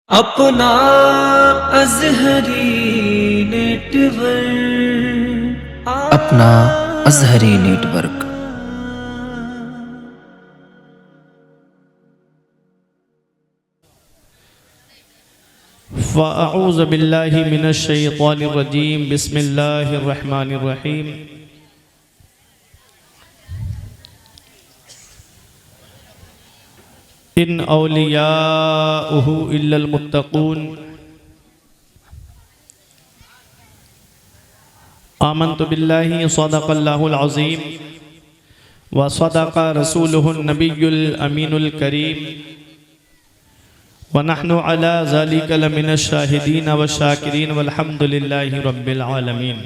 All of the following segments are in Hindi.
अपना अज़हरी नेटवर्क अपना अज़हरी नेटवर्क। फ़अऊज़ु बिल्लाहि मिनश्शैतानिर्रजीम बिस्मिल्लाहिर्रहमानिर्रहीम। इन औलियाउहु इल्लल मुत्तक़ून आमन्तु बिल्लाहि सदक़ल्लाहुल अज़ीम व सदक़ रसूलुहुन नबियुल अमीनुल करीम व नहनु अला ज़ालिका लमिनश शाहिदीन व शाकिरीन वल्हम्दुलिल्लाहि रब्बिल आलमीन।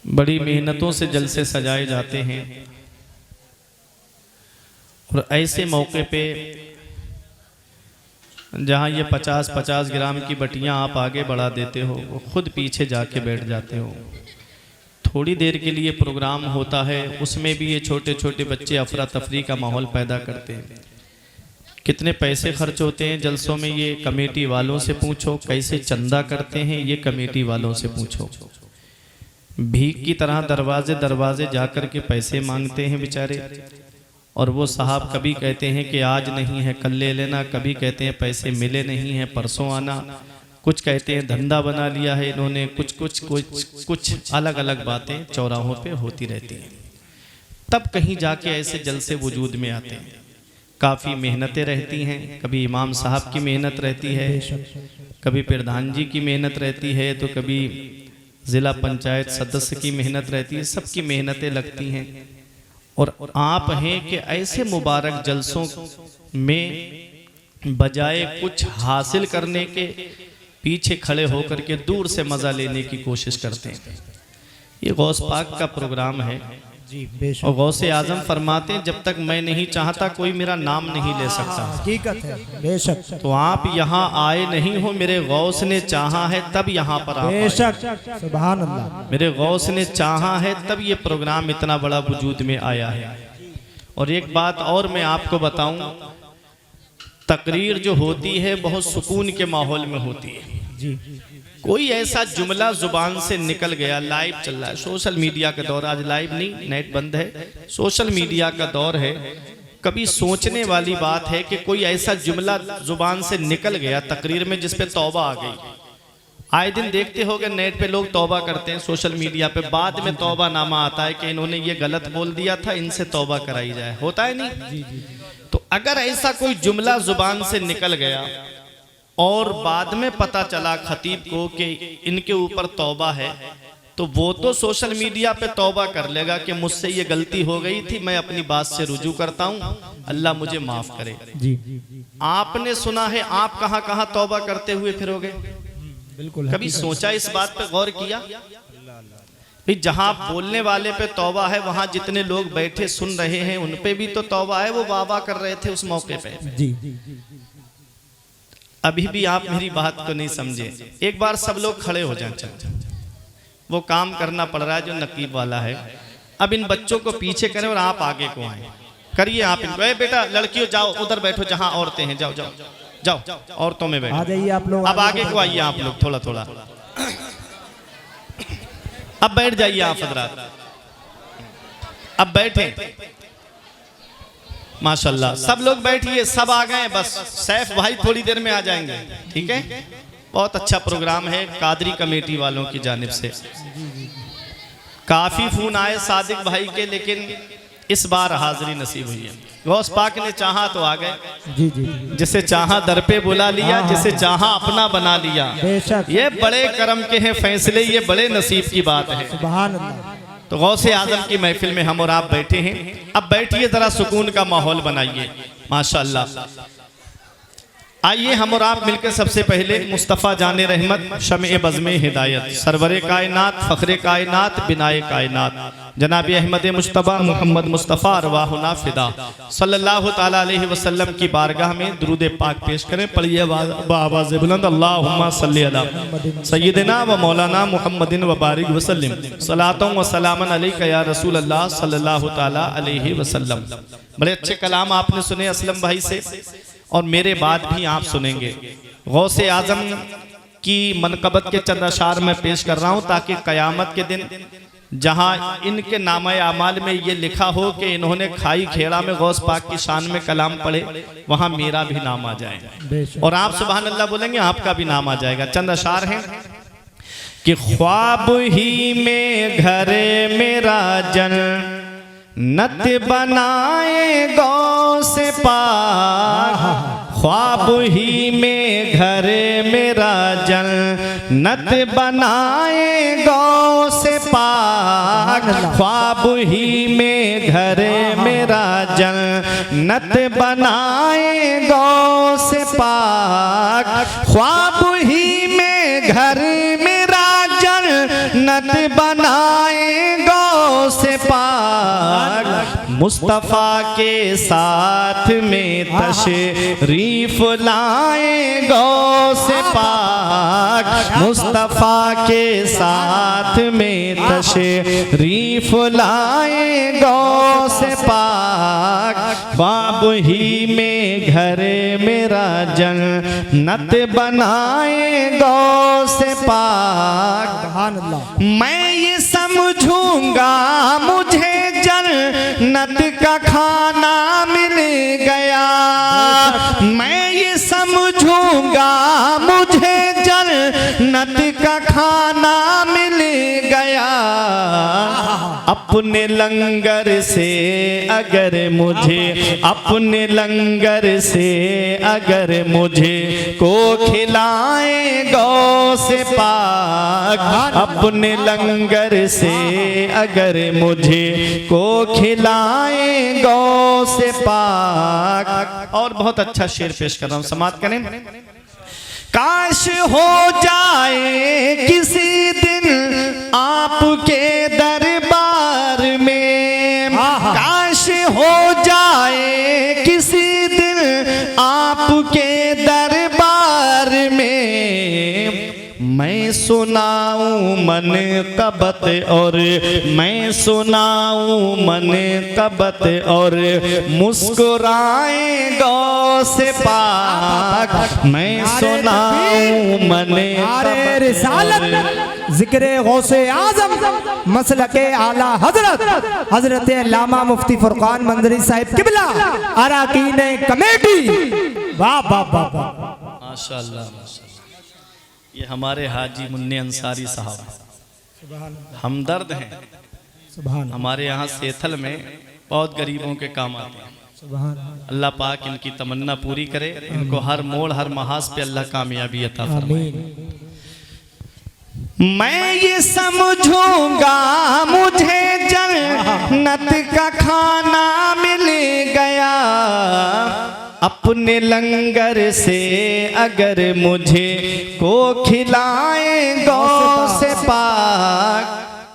बड़ी मेहनतों से जलसे सजाए जाते हैं और ऐसे मौके पे जहाँ ये 50-50 ग्राम की बटियाँ आप आगे बढ़ा देते हो, वो खुद पीछे जाके बैठ जाते हो। थोड़ी देर के लिए प्रोग्राम होता है, उसमें भी ये छोटे छोटे बच्चे अफरा तफरी का माहौल पैदा करते हैं। कितने पैसे खर्च होते हैं जलसों में, ये कमेटी वालों से पूछो। कैसे चंदा करते हैं, ये कमेटी वालों से पूछो। भीख की तरह दरवाजे दरवाजे जाकर के पैसे मांगते हैं बेचारे, और वो साहब कभी कहते हैं कि आज नहीं है कल ले लेना, कभी कहते हैं पैसे मिले नहीं हैं परसों आना, कुछ कहते हैं धंधा बना लिया है इन्होंने, कुछ अलग अलग बातें चौराहों पे होती रहती हैं। तब कहीं जाके ऐसे जलसे वजूद में आते हैं। काफ़ी मेहनतें रहती हैं, कभी इमाम साहब की मेहनत रहती है, कभी प्रधान जी की मेहनत रहती है, तो कभी ज़िला पंचायत सदस्य की मेहनत रहती है, सबकी मेहनतें लगती हैं। और आप हैं कि ऐसे मुबारक जलसों में बजाय कुछ हासिल करने के पीछे खड़े होकर के दूर से मज़ा लेने की कोशिश करते हैं। ये गौस पाक का प्रोग्राम है और गौसे आजम फरमाते हैं जब तक मैं नहीं चाहता कोई मेरा नाम नहीं ले सकता। हकीकत है, बेशक। तो आप यहाँ आए नहीं हो, मेरे गौस ने चाहा है तब यहाँ पर आप बेशक, सुभान अल्लाह। मेरे गौस ने चाहा है तब ये प्रोग्राम इतना बड़ा वजूद में आया है। और एक बात और मैं आपको बताऊं, तकरीर जो होती है बहुत सुकून के माहौल में होती है। जी, कोई ऐसा जुमला जुबान से निकल गया, लाइव चल रहा है, सोशल मीडिया का दौर, आज लाइव नहीं नेट बंद है, सोशल मीडिया का दौर है। कभी सोचने वाली बात है कि कोई ऐसा जुमला जुबान से निकल गया तकरीर में जिस पे तौबा आ गई। आए दिन देखते होगे नेट पे लोग तौबा करते हैं, सोशल मीडिया पे बाद में तौबा नामा आता है कि इन्होंने ये गलत बोल दिया था, इनसे तौबा कराई जाए, होता है नहीं? तो अगर ऐसा कोई जुमला जुबान से निकल गया और बाद में पता चला खतीब को कि इनके ऊपर तौबा है, तो वो तो सोशल मीडिया पे तौबा कर लेगा कि मुझसे ये गलती हो गई थी, मैं अपनी बात से रुजू करता हूँ, अल्लाह मुझे माफ करे। जी, आपने सुना है आप कहाँ कहाँ तौबा करते हुए फिरोगे? बिल्कुल। कभी सोचा इस बात पे गौर किया? भाई जहाँ बोलने वाले पे तौबा है, वहाँ जितने लोग बैठे सुन रहे हैं उन पे भी तो तौबा है। वो वाह वाह कर रहे थे उस मौके पे। जी, अभी भी आप मेरी बात को नहीं समझे। एक बार सब लोग खड़े हो जाएं, वो काम करना पड़ रहा है जो नकीब वाला है। अब इन बच्चों को पीछे करें और आप आगे को आए, करिए आप इनको। ए बेटा लड़कियों जाओ उधर बैठो जहां औरतें हैं, जाओ जाओ जाओ औरतों में बैठो। आ जाइए आप लोग, अब आगे को आइए आप लोग, थोड़ा थोड़ा अब बैठ जाइए आप हजरात, अब बैठे। माशाल्लाह सब लोग बैठिए, सब आ गए, बस सैफ भाई थोड़ी देर में आ जाएंगे, ठीक है? बहुत अच्छा प्रोग्राम है कादरी कमेटी वालों की जानिब से। काफी फोन आए सादिक भाई के, लेकिन इस बार हाजिरी नसीब हुई है। गौस पाक ने चाहा तो आ गए। जी जी, जिसे चाहा दर पे बुला लिया, जिसे चाहा अपना बना लिया। बेशक, ये बड़े करम के हैं फैसले, ये बड़े नसीब की बात है। सुभान अल्लाह। तो गौसे आजम की महफिल में हम और आप बैठे हैं। अब बैठिए, जरा सुकून का माहौल बनाइए। माशाअल्लाह आइए हम और आप मिलकर सबसे पहले मुस्तफ़ा जाने रहमत शम्ए बज़्मे हिदायत सरवरे कायनात फ़ख्रे कायनात बिनाए कायनात जनाब अहमद मुश्तबा मोहम्मद मुस्तफ़ा अरवाहुना फ़िदा सल्लल्लाहु ताला अलैहि वसल्लम की बारगाह में दुरूद पाक पेश करें। पढ़िए आवाज़ बुलंद अल्लाहुम्मा सल्ली अला सय्यिदिना व मौलाना मुहम्मदिन व बारिक वसल्लिम सलातों व सलामन अलैका या रसूल अल्लाह सल्लल्लाहु ताला अलैहि वसल्लम। बड़े अच्छे कलाम आपने सुने असलम भाई से और मेरे बाद भी आप सुनेंगे। गौसे आज़म की मनकबत के चंद अशार में पेश कर रहा हूँ ताकि क़यामत के दिन जहाँ इनके नामे आमाल में ये लिखा हो कि इन्होंने खाई खेड़ा में गौस पाक की शान में कलाम पढ़े, वहाँ मेरा भी नाम आ जाए और आप सुभान अल्लाह बोलेंगे आपका भी नाम आ जाएगा। चंद अशार हैं कि ख्वाब ही में घर मेरा जन्नत बनाए गौ से पाक, ख्वाब ही में घर मेरा जन्नत बनाए गौ से पाक, ख्वाब ही में घर मेरा जन्नत बनाए गौ से पाक, ख्वाब ही में घर मेरा जन्नत बनाए गौ से पाक, मुस्तफ़ा के साथ में तशरीफ लाए गौ से पाक, मुस्तफ़ा के साथ में तशरीफ लाए गौ से पाक, ख्वाब ही में घर मेरा जन्नत बनाए गौ से पाक। मैं ये समझूंगा मुझे जन्नत का खाना मिल गया, मैं ये समझूंगा मुझे जन्नत का खाना मिल गया, अपने लंगर से अगर मुझे, अपने लंगर से अगर मुझे को खिलाए गौ से पाक, अपने लंगर से अगर मुझे को खिलाए गौ से पाक। और बहुत अच्छा शेर पेश कर रहा हूं, समाप्त करें। काश हो जाए किसी दिन आपके दरबार में, काश हो जाए किसी दिन आपके दरबार में, मैं सुनाऊं मन कबत और मैं सुनाऊं मन कबत और मुस्कुराए गौ से पाक, मैं सुनाऊं मन नारे रिसालत जिक्र गौसे आज़म मसलके आला हजरत हजरत अल्लामा मुफ्ती फुरकान मंजरी साहिब किबला अरकान कमेटी। वाह वाह वाह वाह, माशाअल्लाह माशाअल्लाह। ये हमारे हाजी मुन्ने अंसारी साहब हमदर्द हैं, हमारे यहाँ सेथल में बहुत गरीबों के काम आते हैं। अल्लाह पाक इनकी तमन्ना पूरी करे, इनको हर मोड़ हर महाज पे अल्लाह कामयाबी अता फरमाए। मैं ये समझूंगा मुझे जन्नत का खाना मिल गया, अपने लंगर से अगर मुझे को खिलाए गौ से पाक।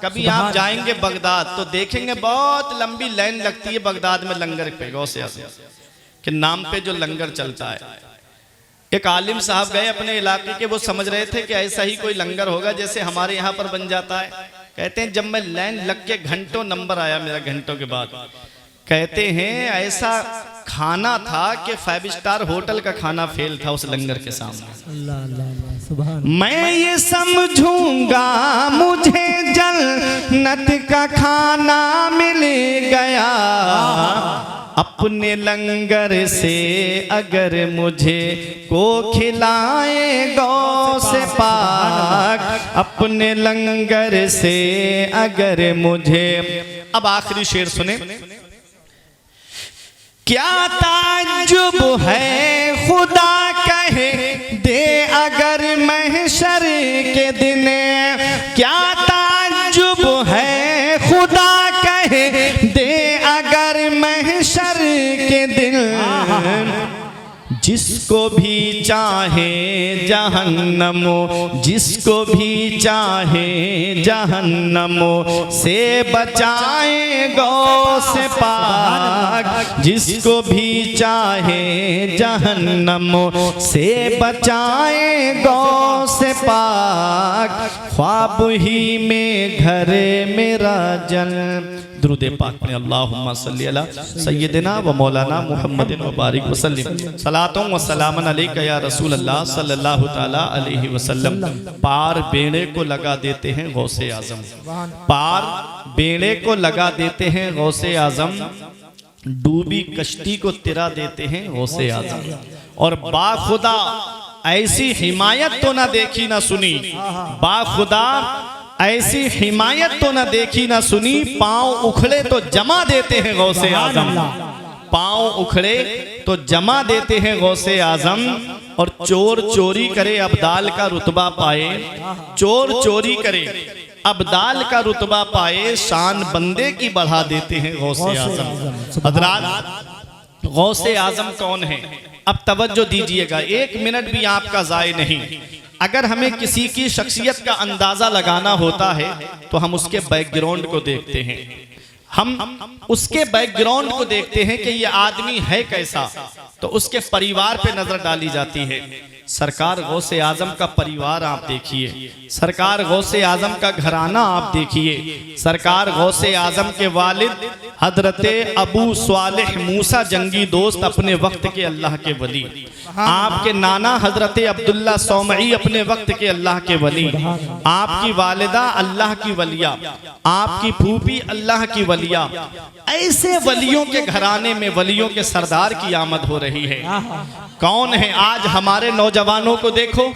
कभी आप जाएंगे बगदाद तो देखेंगे बहुत लंबी लाइन लगती है बगदाद में लंगर पे, गौ से के नाम पे जो लंगर चलता है। एक आलिम साहब गए अपने इलाके के, वो समझ रहे थे कि ऐसा ही कोई लंगर होगा जैसे हमारे यहाँ पर बन जाता है। कहते हैं जब मैं लाइन लग के घंटों नंबर आया मेरा, घंटों के बाद कहते हैं ऐसा खाना था कि 5 स्टार होटल का खाना फेल था उस लंगर के सामने। मैं ये समझूंगा मुझे जन्नत का खाना मिल गया, अपने लंगर से अगर मुझे को खिलाए गौ से पाक, अपने लंगर से अगर मुझे। अब आखिरी शेर सुने। क्या ताज्जुब है खुदा कहे दे अगर महशर के दिन, क्या ताज्जुब है खुदा कहे दे अगर महशर के दिन, जिसको भी चाहे जहन्नमो, जिसको भी चाहे जहन्नमो से बचाए गौ से पाक, जिसको भी चाहे जहन्नमो से बचाए गौ से पाक, ख्वाब ही में घरे मेरा जन्म। दुरूद पाक में अल्लाहुम्मा सल्ली अला सय्यदिना व मौलाना मुहम्मदिन व बारिक वसल्लिम। सलातों व सलामन अलैका या रसूल अल्लाह सल्लल्लाहु ताला अलैहि वसल्लम। पार बेड़े को लगा देते हैं गौसे आजम, पार बेड़े को लगा देते हैं गौसे आजम, डूबी कश्ती को तिरा देते हैं गौसे आजम। और बाखुदा ऐसी हिमायत तो ना देखी ना सुनी, बाखुदा ऐसी हिमायत तो ना देखी ना सुनी, पांव उखड़े तो जमा देते हैं गौसे आजम, पांव उखड़े तो जमा देते हैं गौसे आजम। और चोर चोरी करे अब्दाल का रुतबा पाए, चोर चोरी करे अब्दाल का रुतबा पाए, शान बंदे की बढ़ा देते हैं गौसे आजम। हज़रात गौसे आजम कौन है? अब तवज्जो दीजिएगा, एक मिनट भी आपका ज़ाय नहीं। अगर हमें किसी की शख्सियत का अंदाज़ा लगाना होता है तो हम उसके बैकग्राउंड को देखते हैं, हम उसके बैकग्राउंड को देखते हैं कि ये आदमी है कैसा, तो उसके परिवार पे नजर डाली जाती है। सरकार गौसे आजम का परिवार आप देखिए, सरकार गौसे आजम का घराना आप देखिए, सरकार गौसे आजम के वालिद हजरते अबू स्वालिह मूसा जंगी दोस्त अपने वक्त के अल्लाह के वली, आपके नाना हजरते अब्दुल्ला सौमई अपने वक्त के अल्लाह के वली, आपकी वालिदा अल्लाह की वलिया, आपकी फूफी अल्लाह की वलिया। ऐसे वलियों के घराने में वलियों के सरदार की आमद हो रही है। कौन है? आज हमारे नौजवानों को देखो,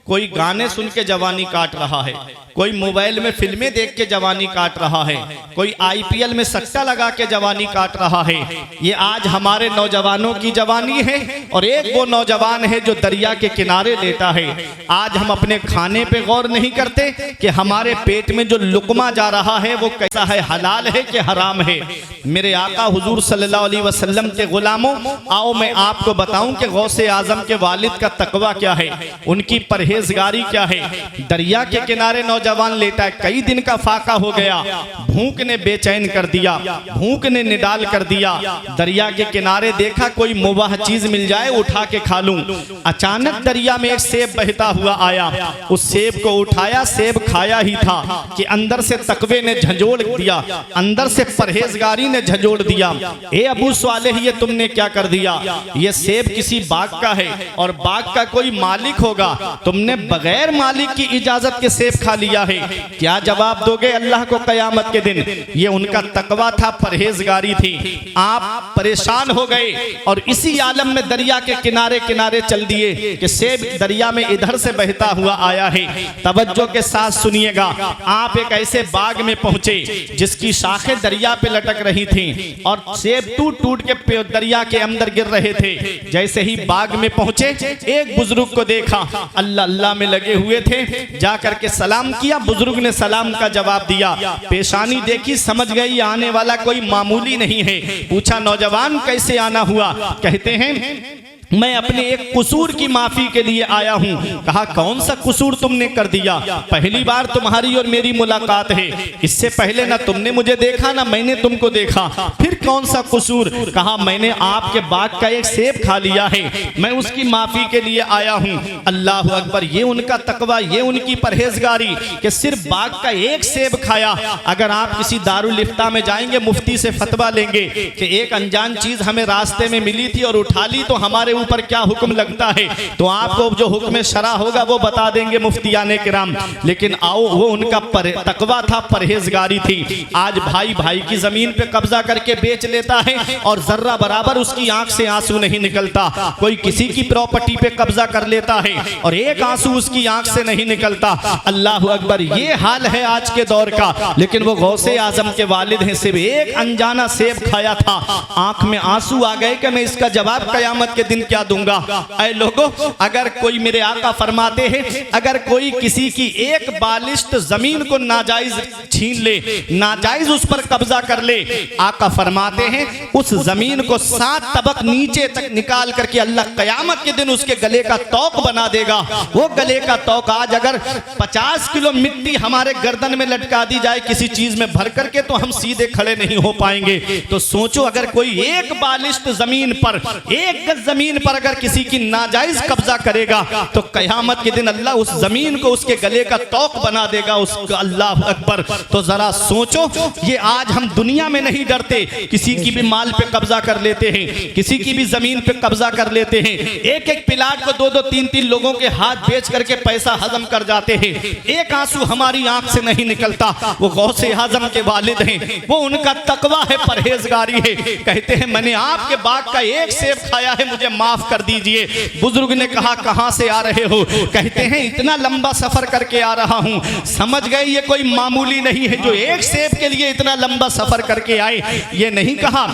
कोई गाने सुन के जवानी काट रहा है, कोई मोबाइल में फिल्में देख के जवानी काट रहा है, कोई आईपीएल में सट्टा लगा के जवानी काट रहा है। ये आज हमारे नौजवानों की जवानी है। और एक वो नौजवान है जो दरिया के किनारे लेटा है। आज हम अपने खाने पे गौर नहीं करते कि हमारे पेट में जो लुकमा जा रहा है वो कैसा है, हलाल है कि हराम है। मेरे आका हुजूर सल्लल्लाहु अलैहि वसल्लम के गुलामों, आओ मैं आपको बताऊं कि गौसे आजम के वालिद का तकवा क्या है, उनकी परहेजगारी क्या है। दरिया के किनारे नौजवान लेटा है, कई दिन का फाका हो गया, भूख ने बेचैन कर दिया, भूख ने निडाल कर दिया। दरिया के किनारे देखा कोई मुबाह चीज मिल जाए उठा के खा लूं। अचानक दरिया में एक सेब बहता हुआ आया, उस सेब को उठाया, सेब खाया ही था कि अंदर से तकवे ने झंझोड़ दिया, अंदर से परहेजगारी ने झंझोड़ दिया। ए अबू स्वालिह, ये तुमने क्या कर दिया? ये सेब किसी बाग का है और बाग का कोई मालिक होगा, तुमने बगैर मालिक की इजाजत के सेब खा लिया है। क्या जवाब दोगे अल्लाह को कयामत के दिन? ये उनका तकवा था, परहेजगारी थी। आप परेशान हो गए और इसी आलम में दरिया के किनारे किनारे चल दिए कि सेब दरिया में इधर से बहता हुआ आया है। तवज्जो के साथ सुनिएगा, आप एक ऐसे बाग में पहुंचे जिसकी शाखें दरिया पे लटक रही थी और सेब टूट टूट के दरिया के अंदर गिर रहे थे। जैसे ही बाग में पहुंचे, एक बुजुर्ग को देखा, अल्लाह अल्लाह में लगे हुए थे, जाकर के सलाम किया। बुजुर्ग ने सलाम का जवाब दिया, पेशानी देखी, समझ गई आने वाला कोई मामूली नहीं है। पूछा नौजवान कैसे आना हुआ? कहते हैं मैं अपने एक कसूर की माफी के लिए आया हूं। कहा कौन सा कसूर तुमने कर दिया? पहली बार तुम्हारी और मेरी मुलाकात है, इससे पहले ना तुमने मुझे देखा ना मैंने तुमको देखा, फिर कौन सा कसूर? कहा मैंने आपके बाग का एक सेब खा लिया है, मैं उसकी माफी के लिए आया हूं। अल्लाह अकबर, ये उनका तकवा, ये उनकी परहेजगारी कि सिर्फ बाग का एक सेब खाया। अगर आप किसी दारुल इफ्ता में जाएंगे, मुफ्ती से फतवा लेंगे कि एक अनजान चीज हमें रास्ते में मिली थी और उठा ली तो हमारे ऊपर क्या हुक्म लगता है, तो आपको जो हुक्म शरा होगा वो बता देंगे मुफ्तियाने किराम। लेकिन आओ, वो उनका तकवा था, परहेजगारी थी। आज भाई भाई की जमीन पे कब्जा करके बेच लेता है और जर्रा बराबर उसकी आंख से आंसू नहीं निकलता। कोई किसी की प्रॉपर्टी पे कब्जा कर लेता है और एक आंसू उसकी आंख से नहीं निकलता। अल्लाह अकबर, ये हाल है आज के दौर का। लेकिन वो गौसे आजम के वालिद हैं, सिर्फ एक अनजाना सेब खाया था, आंख में आंसू आ गए कि मैं इसका जवाब कयामत के दिन क्या दूंगा। ऐ लोगों, अगर कोई, मेरे आका फरमाते हैं, अगर कोई किसी की एक बालिश्त जमीन को नाजायज छीन ले, नाजायज उस पर कब्जा कर ले, आका फरमाते हैं उस जमीन को 7 तबक नीचे तक निकाल करके अल्लाह कयामत के दिन उसके गले का तौक बना देगा। वो गले का तौक आज अगर 50 किलो मिट्टी हमारे गर्दन में लटका दी जाए किसी चीज में भर करके, तो हम सीधे खड़े नहीं हो पाएंगे। तो सोचो, अगर कोई एक बालिश्त जमीन पर, एक गज जमीन पर अगर किसी की नाजायज कब्जा करेगा, तो कयामत के दिन अल्लाह उस जमीन को उसके गले का तौक बना देगा उसका। अल्लाह अकबर। तो जरा सोचो, ये आज हम दुनिया में नहीं डरते, किसी की भी माल पे कब्जा कर लेते हैं, किसी की भी जमीन पे कब्जा कर लेते हैं, एक एक प्लाट को 2-2, 3-3 लोगों के हाथ बेच करके पैसा हजम कर जाते हैं। एक आंसू हमारी आंख से नहीं निकलता। वो गौसे आजम के वालिद हैं, वो उनका तकवा है, परहेजगारी है। कहते हैं मैंने आपके बाग का एक सेब खाया है, मुझे माफ कर दीजिए। बुजुर्ग ने कहा कहां से आ रहे हो? कहते हैं इतना लंबा सफर करके आ रहा हूं। समझ गए ये कोई मामूली नहीं है जो एक सेब के लिए इतना लंबा सफर करके आए। ये नहीं कहा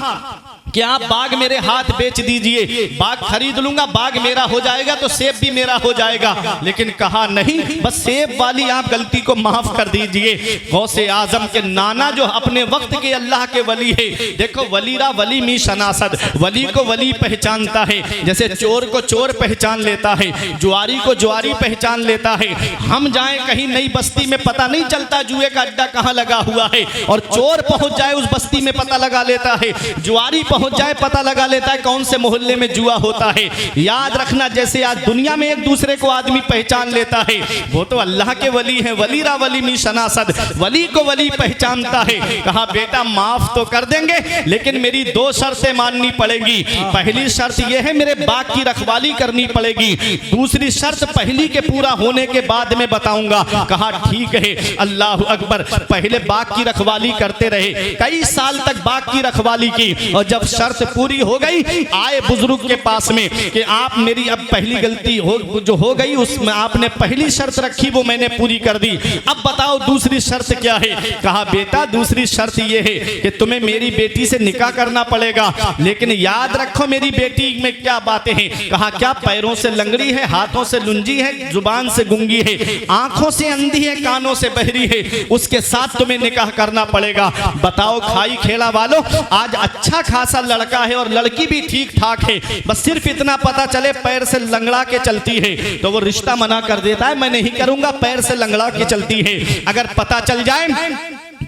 कि आप बाग मेरे हाथ बेच दीजिए, बाग खरीद लूंगा, बाग मेरा हो जाएगा तो सेब भी मेरा हो जाएगा। लेकिन कहा नहीं, बस सेब वाली आप गलती को माफ कर दीजिए। गौसे आजम के नाना जो अपने वक्त के अल्लाह के वली है, देखो वलीरा वली मी शनासद, वली को वली पहचानता है, जैसे चोर को चोर पहचान लेता है, जुआरी को जुआरी पहचान लेता है। हम जाएं कहीं नई बस्ती में, पता नहीं चलता जुए का अड्डा कहाँ लगा हुआ है, और चोर पहुंच जाए उस बस्ती में पता लगा लेता है, जुआरी पहुंच जाए पता लगा लेता है कौन से मोहल्ले में जुआ होता है। याद रखना, जैसे आज दुनिया में एक दूसरे को आदमी पहचान लेता है, वो तो अल्लाह के वली है। वलीरा वली मी शनासद, वली को वली पहचानता है। कहा बेटा माफ तो कर देंगे, लेकिन मेरी 2 शर्तें माननी पड़ेगी। पहली शर्त यह है मेरे बाग की रखवाली करनी पड़ेगी, दूसरी शर्त पहली के पूरा होने के बाद में बताऊंगा। कहा ठीक है। अल्लाह अकबर। पहले बाग की रखवाली करते रहे, कई साल तक बाग की रखवाली की, और जब शर्त पूरी हो गई, आए बुजुर्ग के पास में कि आप मेरी अब पहली गलती जो हो गई, उसमें आपने पहली शर्त रखी वो मैंने पूरी कर दी, अब बताओ दूसरी शर्त क्या है? कहा बेटा दूसरी शर्त ये है कि तुम्हें मेरी बेटी से निकाह करना पड़ेगा, लेकिन याद रखो मेरी बेटी में क्या बातें हैं। कहा क्या? पैरों से लंगड़ी है, हाथों से लुंजी है, जुबान से गुंगी है, आंखों से अंधी है, कानों से बहरी है, उसके साथ तुम्हें निकाह करना पड़ेगा। बताओ खाई खेला वालों, आज अच्छा खासा लड़का है और लड़की भी ठीक ठाक है, बस सिर्फ इतना पता चले पैर से लंगड़ा के चलती है, तो वो रिश्ता मना कर देता है, मैं नहीं करूंगा, पैर से लंगड़ा के चलती है। अगर पता चल जाए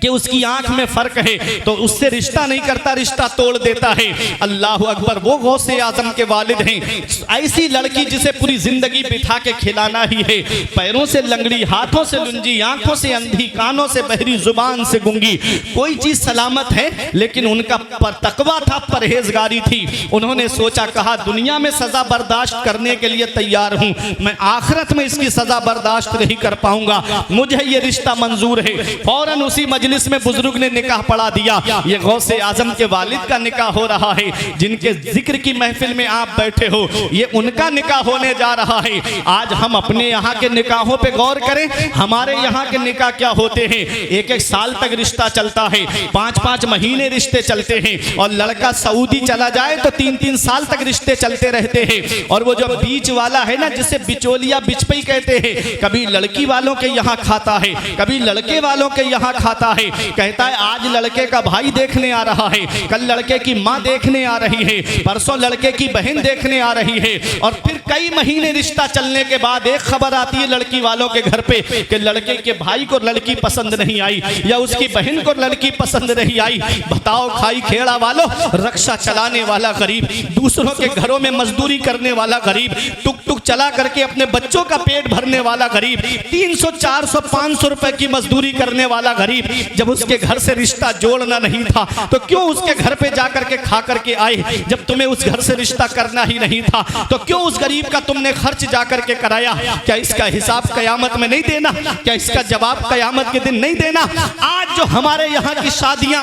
कि उसकी आंख में फर्क है तो उससे रिश्ता नहीं करता, रिश्ता तोड़ देता है। अल्लाह अकबर। वो गौसे आजम के वालिद हैं। ऐसी लड़की जिसे पूरी जिंदगी बिठा के खिलाना ही है, पैरों से लंगड़ी, हाथों से लुंजी, आंखों से अंधी, कानों से बहरी, जुबान से गुंगी, कोई चीज सलामत है, लेकिन उनका तकवा था, परहेजगारी थी। उन्होंने सोचा, कहा दुनिया में सजा बर्दाश्त करने के लिए तैयार हूं, मैं आखिरत में इसकी सजा बर्दाश्त नहीं कर पाऊंगा, मुझे ये रिश्ता मंजूर है। फौरन उसी मजलिस में बुजुर्ग ने निकाह पढ़ा दिया। ये गौसे आजम के वालिद का निकाह हो रहा है, जिनके जिक्र की महफिल में आप बैठे हो, ये उनका निकाह होने जा रहा है। आज हम अपने यहाँ के निकाहों पे गौर करें, हमारे यहाँ के निकाह क्या होते हैं। 1-1 साल तक रिश्ता चलता है, 5-5 महीने रिश्ते चलते हैं, और लड़का सऊदी चला जाए तो 3-3 साल तक रिश्ते चलते रहते हैं। और वो जो बीच वाला है ना, जिसे बिचौलिया बिचपई कहते हैं, कभी लड़की वालों के यहाँ खाता है, कभी लड़के वालों के यहाँ खाता है। कहता है आज लड़के का भाई देखने आ रहा है, कल लड़के की माँ देखने आ रही है, परसों लड़के की बहन देखने आ रही है, और फिर कई महीने रिश्ता चलने के बाद एक खबर आती है लड़की वालों के घर पे कि लड़के के भाई को लड़की पसंद नहीं आई, या उसकी बहन को लड़की पसंद नहीं आई। बताओ खाई खेड़ा वालों, रक्षा चलाने वाला गरीब, दूसरों के घरों में मजदूरी करने वाला गरीब, टुक टुक चला करके अपने बच्चों का पेट भरने वाला गरीब, 300, 400, 500 रुपए की मजदूरी करने वाला गरीब, जब उसके घर से रिश्ता जोड़ना नहीं था तो क्यों उसके घर पे जाकर के खा करके आए? जब तुम्हें उस घर से रिश्ता करना ही नहीं था तो क्यों उस गरीब का तुमने खर्च जाकर के कराया? क्या इसका हिसाब कयामत में नहीं देना? क्या इसका जवाब कयामत के दिन नहीं देना? आज जो हमारे यहाँ की शादियां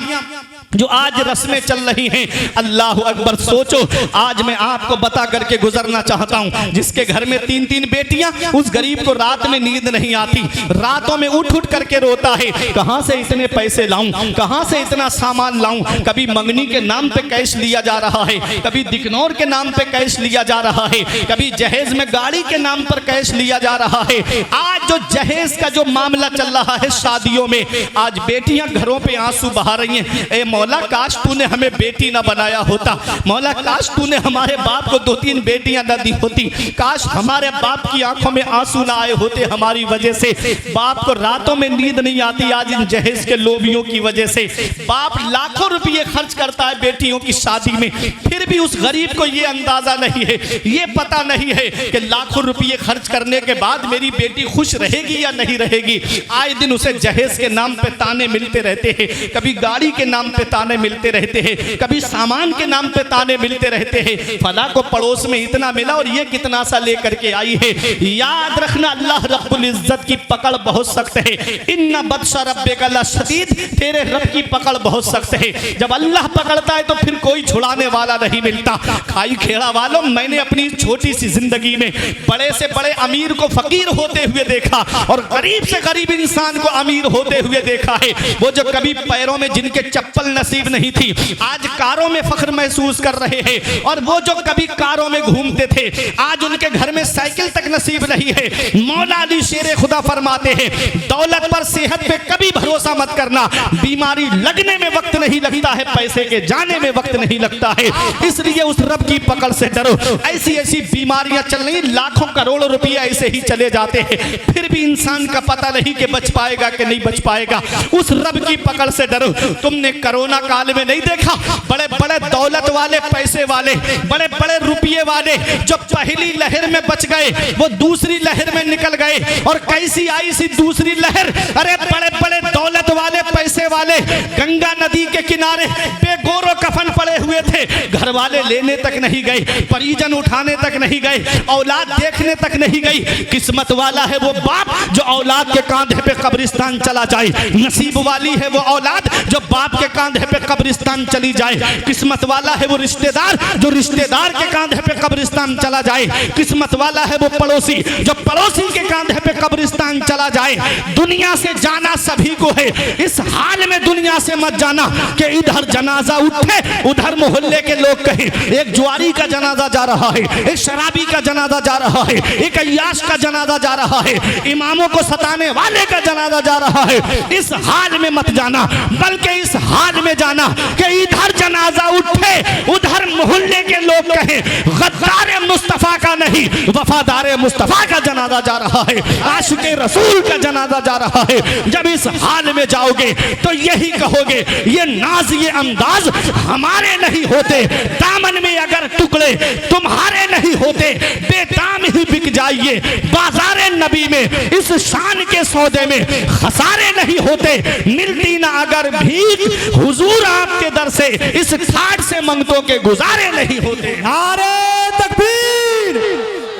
जो आज रस्में चल रही हैं, अल्लाह अकबर। सोचो, आज मैं आपको बता करके गुजरना चाहता हूं, जिसके घर में 3-3 बेटियां, उस गरीब को रात में नींद नहीं आती, रातों में उठ उठ करके रोता है, कहां से इतने पैसे लाऊं, कहां से इतना सामान लाऊं। कभी मंगनी के नाम पे कैश लिया जा रहा है, कभी दिकनौर के नाम पे कैश लिया जा रहा है, कभी जहेज में गाड़ी के नाम पर कैश लिया जा रहा है। आज जो जहेज का जो मामला चल रहा है शादियों में, आज बेटियां घरों पे आंसू बहा रही हैं। ए मौला, काश तूने हमें बेटी ना बनाया होता, मौला काश तूने हमारे बाप को 2-3 बेटियां न दी होती, काश हमारे बाप की आंखों में आंसू ना आए होते हमारी वजह से। बाप को रातों में नींद नहीं आती आज इन जहेज के लोभियों की वजह से। बाप लाखों रुपये खर्च करता है बेटियों की शादी में, फिर भी उस गरीब को ये अंदाजा नहीं है, ये पता नहीं है कि लाखों रुपये खर्च करने के बाद मेरी बेटी खुश रहेगी या नहीं रहेगी। आए दिन उसे जहेज के नाम पे ताने मिलते रहते हैं, कभी गाड़ी के नाम पे ताने मिलते रहते हैं, कभी सामान के नाम पे ताने मिलते रहते हैं। फला को पड़ोस में इतना मिला और ये कितना सा लेकर के आई है। याद रखना, अल्लाह रब्बुल इज्जत की पकड़ बहुत सख्त है। इन्ना बदशा रब्बिका लशदीद, तेरे रब की पकड़ बहुत सख्त है। जब अल्लाह पकड़ता है तो फिर कोई छुड़ाने वाला नहीं मिलता। खाई खेड़ा वालों, मैंने अपनी छोटी सी जिंदगी में बड़े से बड़े अमीर को फकीर होते हुए देखा और गरीब से गरीब इंसान को अमीर होते हुए देखा है। वो जो कभी पैरों में जिनके चप्पल नसीब नहीं थी, आज कारों में फख्र महसूस कर रहे हैं, और वो जो कभी कारों में घूमते थे, आज उनके घर में साइकिल तक नसीब नहीं है। मौला अली शेर खुदा फरमाते हैं, दौलत पर सेहत पे कभी भरोसा मत करना, बीमारी लगने में वक्त नहीं लगता है, पैसे के जाने में वक्त नहीं लगता है। इसलिए उस रब की पकड़ से डरो। ऐसी ऐसी बीमारियां चल रही, लाखों करोड़ों रुपये ऐसे ही चले जाते हैं, फिर भी इंसान का पता नहीं कि बच पाएगा कि नहीं बच पाएगा। उस रब की पकड़ से डरो। तुमने कोरोना काल में नहीं देखा, बड़े बड़े दौलत वाले, पैसे वाले, बड़े बड़े रुपये वाले जो पहली लहर में बच गए वो दूसरी लहर में निकल गए। और कैसी आई सी दूसरी लहर, अरे बड़े बड़े दौलत वाले, पैसे वाले गंगा नदी के किनारे बेगोरो कफन पड़े हुए थे, घर वाले लेने तक नहीं गए, परिजन उठाने तक नहीं गए, औलाद देखने तक नहीं गई। किस्मत वाला है वो बाप जो औलाद के कांधे पे कब्रिस्तान चला जाए, नसीब वाली है वो औलाद जो बाप के कांधे पे कब्रिस्तान चली जाए। किस्मत वाला है वो रिश्तेदार जो रिश्तेदार के कांधे पे कब्रिस्तान चला जाए। किस्मत वाला है वो पड़ोसी जो पड़ोसी के कांधे पे कब्रिस्तान चला जाए। दुनिया से जाना सभी को है, इस हाल में दुनिया से मत जाना कि इधर जनाजा उठे, उधर मोहल्ले के लोग कहें एक जुआरी का जनाजा जा रहा है, एक शराबी का जनाजा जा रहा है, एक अय्याश का जनाजा जा रहा है, इमामों को सताने वाले का जनाजा जा रहा है। इस हाल में मत जाना, बल्कि इस हाल में जाना कि इधर जनाजा उठे, उधर मोहल्ले के लोग कहें गद्दार मुस्तफा का नहीं, वफादार मुस्तफा का जनाजा जा रहा है, आशिक़े रसूल का जनाजा जा रहा है। जब इस हाल में जाओगे तो यही कहोगे, ये नाज ये अंदाज हमारे नहीं होते, दामन में अगर टुकड़े तुम्हारे नहीं होते, बेदाम ही बिक जाइए बाजारे नबी में। इस शान के सौदे में खसारे नहीं होते, मिलती ना अगर भीख हुजूर आपके दर से, इस ठाट से मंगतों के गुजारे नहीं होते। नारे तकबीर,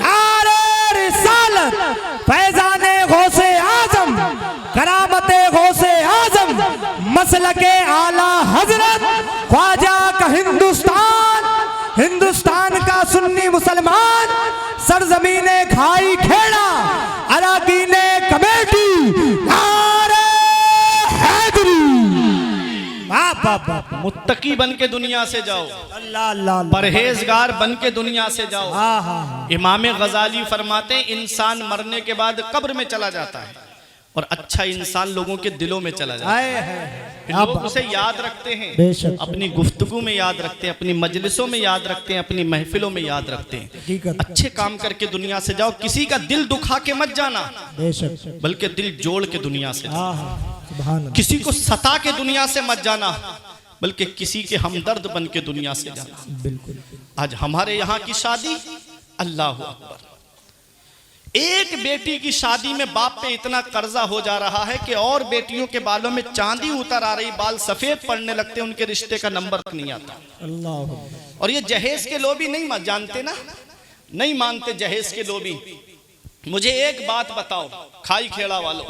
नारे रिसालत, फैजाने गौसे आजम, करामते गौसे आजम, मसलके आला हजरत, ख्वाजा का हिंदुस्तान, हिंदुस्तान का सुन्नी मुसलमान, सरजमीने खाई खेड़ा, अराकीने कमेटी, नारे हैदरी। मुत्तकी बन के दुनिया से जाओ, अल्लाह अल्लाह, परहेजगार बन के दुनिया से जाओ। हाँ हाँ, इमाम गजाली फरमाते हैं, इंसान मरने के बाद कब्र में चला जाता है और अच्छा इंसान लोगों के दिलों में चला जाता है। लोग उसे याद रखते हैं, अपनी गुफ्तगू में याद रखते हैं, अपनी मजलिसों में याद रखते हैं, अपनी महफिलों में याद रखते हैं। अच्छे काम करके दुनिया से जाओ, किसी का दिल दुखा के मत जाना, बल्कि दिल जोड़ के दुनिया से जाना। किसी को सता के दुनिया से मत जाना, बल्कि किसी के हमदर्द बन के दुनिया से जाना। बिल्कुल। आज हमारे यहाँ की शादी, अल्लाह अकबर, एक बेटी की शादी में बाप पे इतना कर्जा हो जा रहा है कि और बेटियों के बालों में चांदी उतर आ रही, बाल सफेद पड़ने लगते, उनके रिश्ते का नंबर तक नहीं आता। अल्लाह। और ये जहेज के लोग भी नहीं जानते ना, नहीं मानते जहेज के लोग भी। मुझे एक बात बताओ खाई खेड़ा वालों,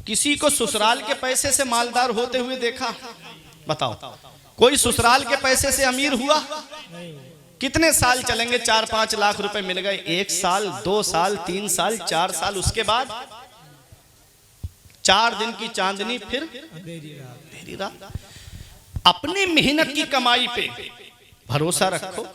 किसी को ससुराल के पैसे से मालदार होते हुए देखा? बताओ। कोई ससुराल के पैसे से अमीर हुआ? कितने साल चलेंगे? 4-5 लाख रुपए मिल गए, 1 साल, 2 साल, 3 साल, 4 साल, उसके बाद 4 दिन की चांदनी, फिर अंधेरी रात। अपनी मेहनत की कमाई पे भरोसा रखो।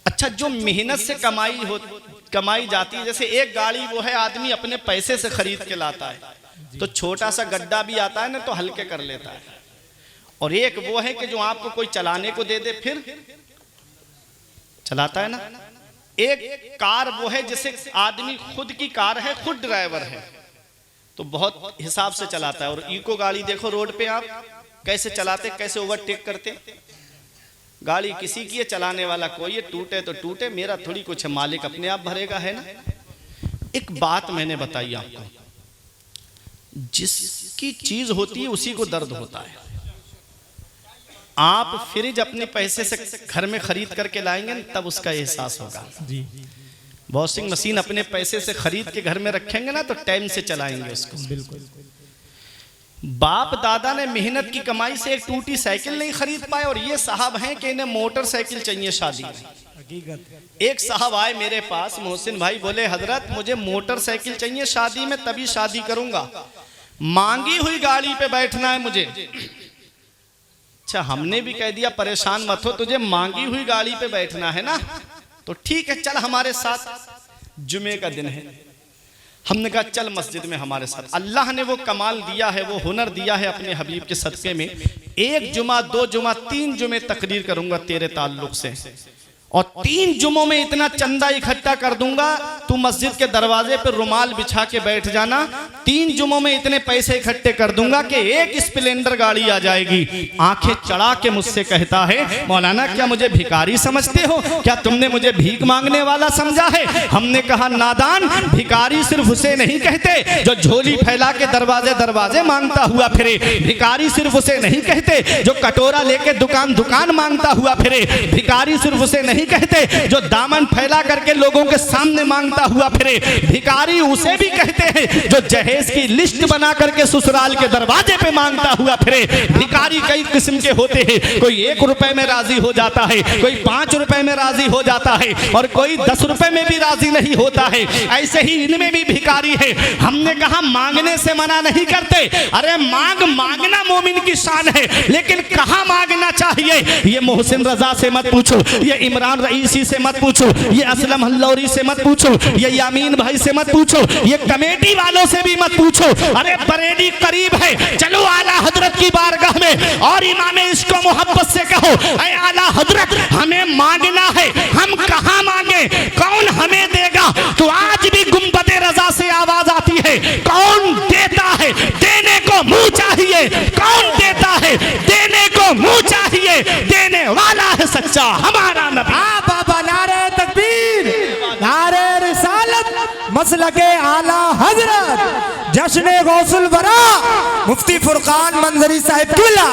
अच्छा, जो मेहनत से कमाई जाती है, जैसे एक गाड़ी वो है आदमी अपने पैसे से खरीद के लाता है, तो छोटा सा गड्ढा भी आता है ना तो हल्के कर लेता है। और एक वो है कि जो आपको कोई चलाने को दे दे फिर चलाता है ना। एक कार वो है जिसे आदमी खुद की कार है, खुद ड्राइवर है, तो बहुत हिसाब से चलाता है। और इको गाड़ी देखो रोड पे आप कैसे चलाते, कैसे ओवरटेक करते। गाड़ी किसी की है, चलाने वाला कोई है, टूटे तो टूटे, मेरा थोड़ी कुछ है, मालिक अपने आप भरेगा, है ना। एक बात मैंने बताई आपको, जिसकी चीज होती है उसी को दर्द होता है। आप फ्रिज अपने पैसे से घर में खरीद करके लाएंगे तब उसका एहसास होगा जी। वॉशिंग मशीन अपने पैसे से खरीद के घर में रखेंगे ना तो टाइम से चलाएंगे उसको। बिल्कुल। बाप दादा ने मेहनत की कमाई से एक टूटी साइकिल नहीं खरीद पाए, और ये साहब हैं कि इन्हें मोटरसाइकिल चाहिए शादी में। एक साहब आए मेरे पास, मोहसिन भाई, बोले हजरत मुझे मोटरसाइकिल चाहिए शादी में, तभी शादी करूंगा, मांगी हुई गाड़ी पे बैठना है मुझे। अच्छा, हमने भी कह दिया परेशान मत हो, तुझे मांगी हुई गाड़ी पे बैठना है ना, तो ठीक है चल हमारे साथ, जुमे का दिन है। हमने कहा चल मस्जिद में हमारे साथ। अल्लाह ने वो कमाल दिया है, वो हुनर दिया है अपने हबीब के सदके में। 1 जुमा, 2 जुमा, 3 जुमे तकरीर करूंगा तेरे ताल्लुक से, और 3 जुमों में इतना चंदा इकट्ठा कर दूंगा, तू मस्जिद के दरवाजे पर रुमाल बिछा के बैठ जाना। 3 जुमों में इतने पैसे इकट्ठे कर दूंगा कि एक स्प्लेंडर गाड़ी आ जाएगी। आंखें चढ़ा के मुझसे कहता है, मौलाना क्या मुझे भिखारी समझते हो? क्या तुमने मुझे भीख मांगने वाला समझा है? हमने कहा नादान, भिखारी सिर्फ उसे नहीं कहते जो झोली फैला के दरवाजे दरवाजे मांगता हुआ फिरे। भिखारी सिर्फ उसे नहीं कहते जो कटोरा लेके दुकान दुकान मांगता हुआ फिरे। भिखारी सिर्फ उसे नहीं कहते जो दामन फैला करके लोगों के सामने मांगता हुआ फिरे। भिखारी उसे भी कहते हैं जो जहेज की लिस्ट बना करके ससुराल के दरवाजे पे मांगता हुआ फिरे। भिखारी कई किस्म के होते हैं, कोई 1 रुपए में राजी हो जाता है, कोई 5 रुपए में राजी हो जाता है, और कोई 10 रुपए में भी राजी नहीं होता है। ऐसे ही इनमें भी भिखारी है। हमने कहा मांगने से मना नहीं करते, अरे मांगना मोमिन की शान है, लेकिन कहां मांगना चाहिए ये मोहसिन रजा से मत पूछो, ये इमरान रईसी से मत पूछो, ये असलम हल्लौरी से मत पूछो, ये यामीन भाई से मत पूछो, ये कमेटी वालों से भी मत पूछो। अरे बरेली करीब है, चलो आला हजरत की बारगाह में और इमामे इसको मोहब्बत से कहो, ऐ आला हजरत हमें मांगना है, हम कहां मांगे, कौन हमें देगा? तो आज भी गुंबदे रजा से आवाज आती है, कौन देता है? देने को मुंह चाहिए। कौन देता है? देने को मुंह चाहिए। देने वाला है सच्चा हमारा नबी। बाबा नारे तकबीर, नारे रिसालत, मसलके आला हजरत, जश्न गौसुल वरा, मुफ्ती फुरकान मंजरी साहिब किबला।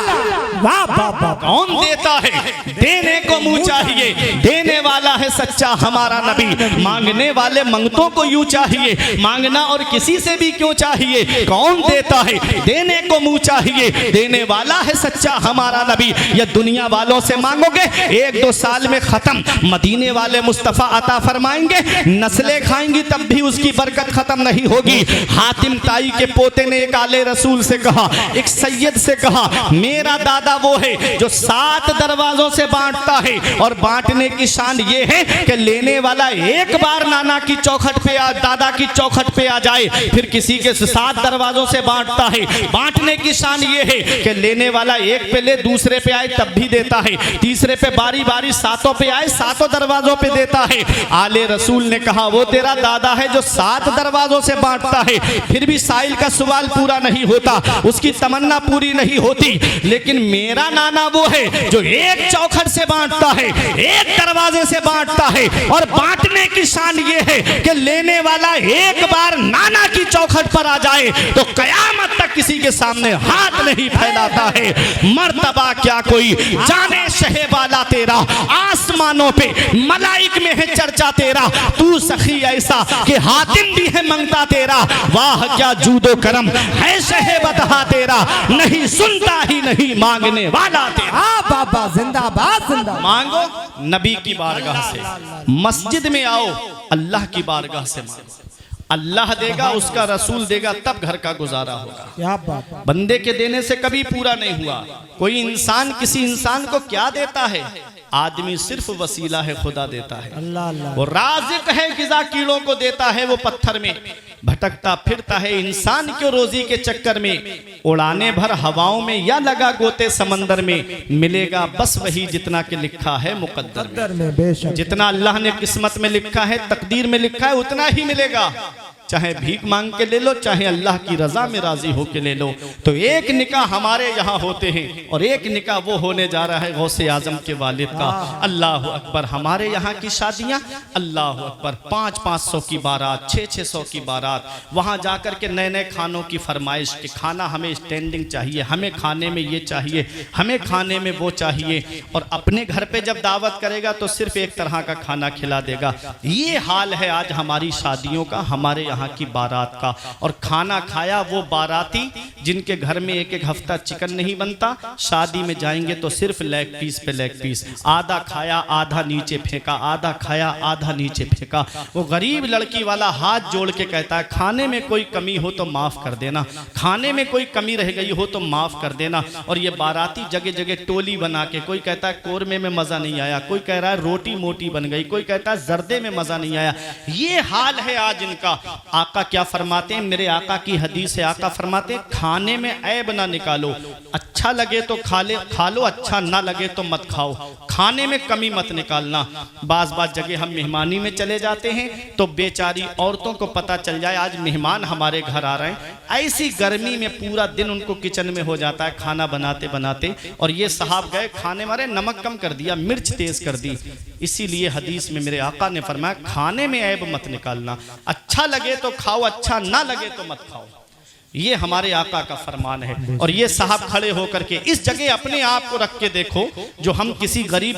वाह वाह वाह। कौन देता है? देने को मुंह चाहिए। देने वाला है सच्चा हमारा नबी। मांगने वाले मंगतों को यूं चाहिए, मांगना और किसी से भी क्यों चाहिए? कौन देता है? देने को मुंह चाहिए। देने वाला है सच्चा हमारा नबी। ये दुनिया वालों से मांगोगे 1-2 साल में खत्म, मदीने वाले मुस्तफा अता फरमाएंगे, नस्लें खाएंगी तब भी उसकी बरकत खत्म नहीं होगी। हातिम ताई के पोते ने एक आले रसूल से कहा, एक सैयद से कहा, मेरा दादा वो है जो 7 दरवाजों से बांटता है, और बांटने की शान ये है कि लेने वाला एक बार नाना की चौखट पे दादा की चौखट पे आ जाए, फिर किसी के 7 दरवाजों से बांटता है। बांटने की शान ये है कि लेने वाला एक पे ले, दूसरे पे आए तब भी देता है, तीसरे पे बारी बारी 7 पे आए 7 दरवाजों पे देता है। आले रसूल ने कहा, वो तेरा दादा है जो 7 दरवाजों से बांटता है, फिर भी साइल का सवाल पूरा नहीं होता, उसकी तमन्ना पूरी नहीं होती, लेकिन मेरा नाना वो है जो एक चौखट से बांटता है, एक दरवाजे से बांटता है, और बांटने की शान ये है कि लेने वाला एक बार नाना की चौखट पर आ जाए तो कयामत तक किसी के सामने हाथ नहीं फैलाता है। मर्तबा क्या कोई जाने शहे वाला तेरा, आसमानों पे मलाइक में है चर्चा तेरा, तू सखी ऐसा कि हातिम भी है मंगता तेरा। वाह क्या जूदो करम है शहे बता कहा तेरा, नहीं सुनता ही नहीं मांगने वाला तेरा। हाँ बाबा जिंदाबाद जिंदाबाद। मांगो नबी की बारगाह से, मस्जिद में आओ अल्लाह की बारगाह से मांगो, अल्लाह देगा, उसका रसूल देगा, तब घर का गुजारा होगा। क्या बात। बंदे के देने से कभी पूरा नहीं हुआ। कोई इंसान किसी इंसान को क्या देता है? आदमी सिर्फ वसीला है, खुदा देता है। अल्लाह अल्लाह। वो राज़िक है, गिज़ा कीड़ों को देता है, वो पत्थर में भटकता फिरता है। इंसान क्यों रोजी के चक्कर में उड़ाने भर हवाओं में या लगा गोते समंदर में, मिलेगा बस वही जितना के लिखा है मुकद्दर में। बेशक जितना अल्लाह ने किस्मत में लिखा है, तकदीर में लिखा है, उतना ही मिलेगा। चाहे भीख मांग के ले लो, चाहे अल्लाह की रजा में राजी हो के ले लो। तो एक निकाह हमारे यहाँ होते हैं और एक निकाह वो होने जा रहा है गौसे आजम के वालिद का। अल्लाह अकबर। हमारे यहाँ की शादियाँ, अल्लाह अकबर, 500-500 की बारात, 600-600 की बारात, वहाँ जा कर के नए नए खानों की फरमाइश कि खाना हमें स्टैंडिंग चाहिए, हमें खाने में ये चाहिए, हमें खाने में वो चाहिए। और अपने घर पे जब दावत करेगा तो सिर्फ एक तरह का खाना खिला देगा। ये हाल है आज हमारी शादियों का, हमारे यहाँ की बारात का। और खाना खाया वो बाराती जिनके घर में एक एक हफ्ता चिकन नहीं बनता, शादी में जाएंगे तो सिर्फ लेग पीस पे लेग पीस, आधा खाया आधा नीचे फेंका, आधा खाया आधा नीचे फेंका। वो गरीब लड़की वाला हाथ जोड़ के कहता है खाने में कोई कमी हो तो माफ कर देना, खाने में कोई कमी रह गई हो तो माफ कर देना। और ये बाराती जगह जगह टोली बना के, कोई कहता है कोरमे में मजा नहीं आया, कोई कह रहा है रोटी मोटी बन गई, कोई कहता है जर्दे में मजा नहीं आया। ये हाल है आज इनका। आका क्या फरमाते हैं? मेरे आका की हदीस है, आका फरमाते हैं खाने में ऐब ना निकालो, अच्छा लगे तो खा लो, अच्छा ना लगे तो मत खाओ, खाने में कमी मत निकालना। बाज जगह हम मेहमानी में चले जाते हैं तो बेचारी औरतों को पता चल जाए आज मेहमान हमारे घर आ रहे हैं, ऐसी गर्मी में पूरा दिन उनको किचन में हो जाता है खाना बनाते बनाते। और ये साहब गए खाने मारे, नमक कम कर दिया, मिर्च तेज कर दी। इसीलिए हदीस में मेरे आका ने फरमाया खाने में ऐब मत निकालना, अच्छा लगे तो खाओ, अच्छा ना लगे तो मत खाओ। ये हमारे आका का फरमान है। और ये साहब खड़े होकर के इस जगह अपने आप को रख के देखो, जो हम किसी गरीब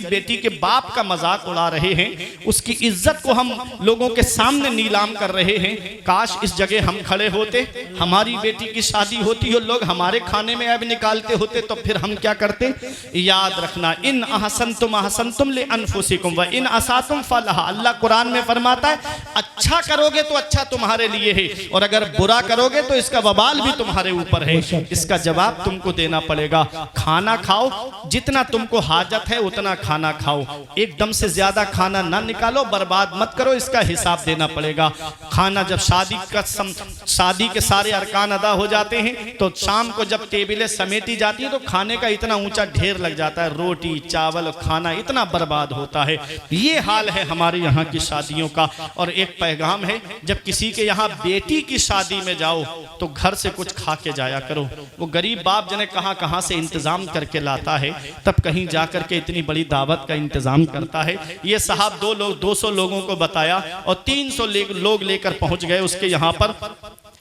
बेटी के बाप का मजाक उड़ा रहे हैं, उसकी इज्जत को हम लोगों के सामने नीलाम कर रहे हैं। काश इस जगह हम खड़े होते, हमारी बेटी की शादी होती हो, लोग हमारे खाने में ऐब निकालते होते तो फिर हम क्या करते? याद रखना, इन अहसनतुम ले अनफुसिकुम व इन असातुम फलहा। अल्लाह कुरान में फरमाता है अच्छा करोगे तो अच्छा तुम्हारे लिए है, और अगर बुरा करोगे तो इसका वबाल भी तुम्हारे ऊपर है, इसका जवाब तुमको देना पड़ेगा। खाना खाओ, जितना तुमको हाजत है उतना खाना खाओ, एकदम से ज्यादा खाना ना निकालो, बर्बाद मत करो, इसका हिसाब देना पड़ेगा। खाना जब शादी के सारे अरकान अदा हो जाते हैं तो शाम को जब टेबलें समेटी जाती है तो खाने का इतना ऊंचा ढेर लग जाता है, रोटी चावल खाना इतना बर्बाद होता है। ये हाल है हमारे यहाँ की शादियों का। और एक पैगाम है, जब किसी के यहाँ बेटी की शादी में जाओ तो घर से कुछ खा के जाया करो। वो गरीब बाप जने कहां से इंतजाम करके लाता है, तब कहीं जाकर के इतनी बड़ी दावत का इंतजाम करता है। ये साहब 200 लोगों को बताया और 300 लोग लेकर पहुंच गए उसके यहाँ पर।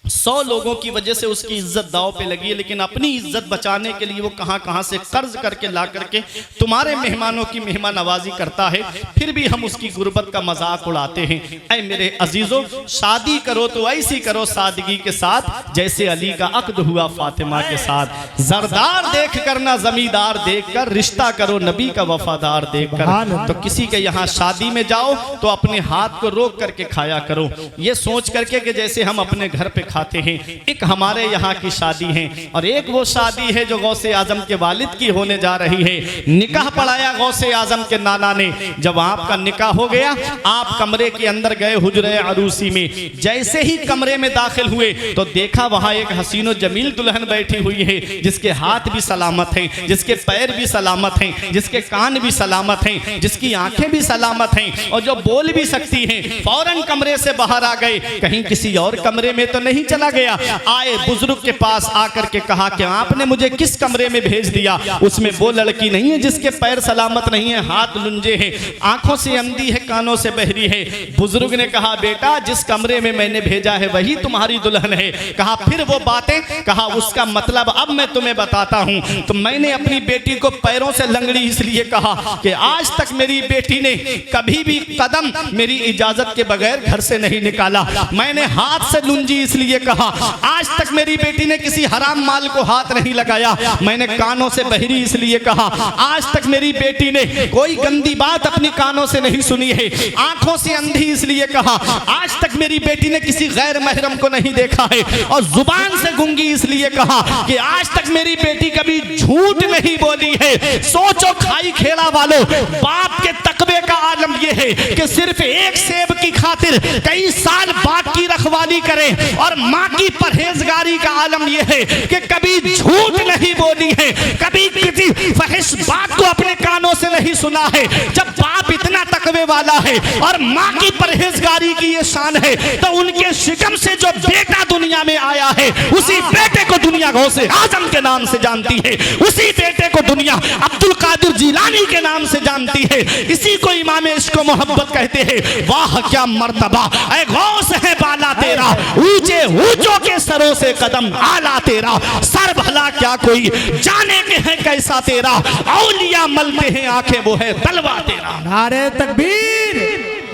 100 लोगों की वजह से उसकी इज्जत दाव पे लगी है, लेकिन अपनी इज्जत बचाने के लिए वो कहां से कर्ज करके ला करके तुम्हारे मेहमानों की मेहमान नवाजी करता है। फिर भी हम उसकी गुर्बत का मजाक उड़ाते हैं। ऐ मेरे अजीजों, शादी करो तो ऐसी करो सादगी के साथ जैसे अली का अक्द हुआ फातिमा के साथ। जरदार देख कर ना जमींदार देख कर, रिश्ता करो नबी का वफादार देख कर। तो किसी के यहाँ शादी में जाओ तो अपने हाथ को रोक करके खाया करो, ये सोच करके कि जैसे हम अपने घर पे खाते हैं। एक हमारे यहाँ की शादी है और एक वो शादी है जो गौसे आजम के वालिद की होने जा रही है। निकाह पढ़ाया गौसे आजम के नाना ने। जब आपका निकाह हो गया, आप कमरे के अंदर गए हुजरे अरूसी में। जैसे ही कमरे में दाखिल हुए तो देखा वहां एक हसीनो जमील दुल्हन बैठी हुई है, जिसके हाथ भी सलामत हैं, जिसके पैर भी सलामत हैं, जिसके कान भी सलामत हैं, जिसकी आंखें भी सलामत हैं और जो बोल भी सकती हैं। फौरन कमरे से बाहर आ गए, कहीं किसी और कमरे में तो नहीं चला गया। आए बुजुर्ग के पास आकर के कहा कि आपने मुझे किस कमरे में भेज दिया? उसमें वो लड़की नहीं है जिसके पैर सलामत नहीं है, हाथ लुंजे हैं, आंखों से अंधी है, कानों से बहरी है। बुजुर्ग ने कहा बेटा जिस कमरे में मैंने भेजा है वही तुम्हारी दुल्हन है। कहा फिर वो बातें? कहा उसका मतलब अब मैं तुम्हें बताता हूं। तो मैंने अपनी बेटी को पैरों से लंगड़ी इसलिए कहा कि आज तक मेरी बेटी ने कभी भी कदम मेरी इजाजत के बगैर घर से नहीं निकाला। मैंने हाथ से लुंजी इसलिए इसलिए कहा। आज तक मेरी बेटी ने किसी हराम माल को हाथ नहीं लगाया, मैंने कानों से बहरी इसलिए कहा। आज तक मेरी बेटी ने कोई गंदी बात अपनी कानों से नहीं सुनी है, आंखों से अंधी इसलिए कहा। आज तक मेरी बेटी ने किसी गैर महरम को नहीं देखा है, और जुबान से गूंगी इसलिए कहा कि आज तक मेरी बेटी कभी झूठ नहीं बोली है। सोचो खाई खेड़ा वालों, बाप के तकवे का आलम यह है कि सिर्फ एक सेब की खातिर कई साल बाप की रखवाली करे, और माँ की परहेजगारी का आलम यह है कि कभी झूठ नहीं बोली है, कभी किसी फहिश बात को अपने कानों से नहीं सुना है। जब बाप इतना तकवे वाला है और माँ की परहेजगारी की ये शान है, तो उनके शिकम से जो बेटा दुनिया में आया है, उसी बेटे को दुनिया गौसे आजम के नाम से जानती है, उसी बेटे को दुनिया अब्दुल कादिर जिलानी के नाम से जानती है, इसी को इमाम इश्क मोहब्बत कहते हैं। वाह क्या मर्तबा ऐ गौस है बाला तेरा, ऊंचे ऊंचों के सरों से कदम आला तेरा, सर भला क्या कोई जाने के है कैसा तेरा, औलिया मलते हैं आंखें वो है तलवा तेरा। नारे तकबीर,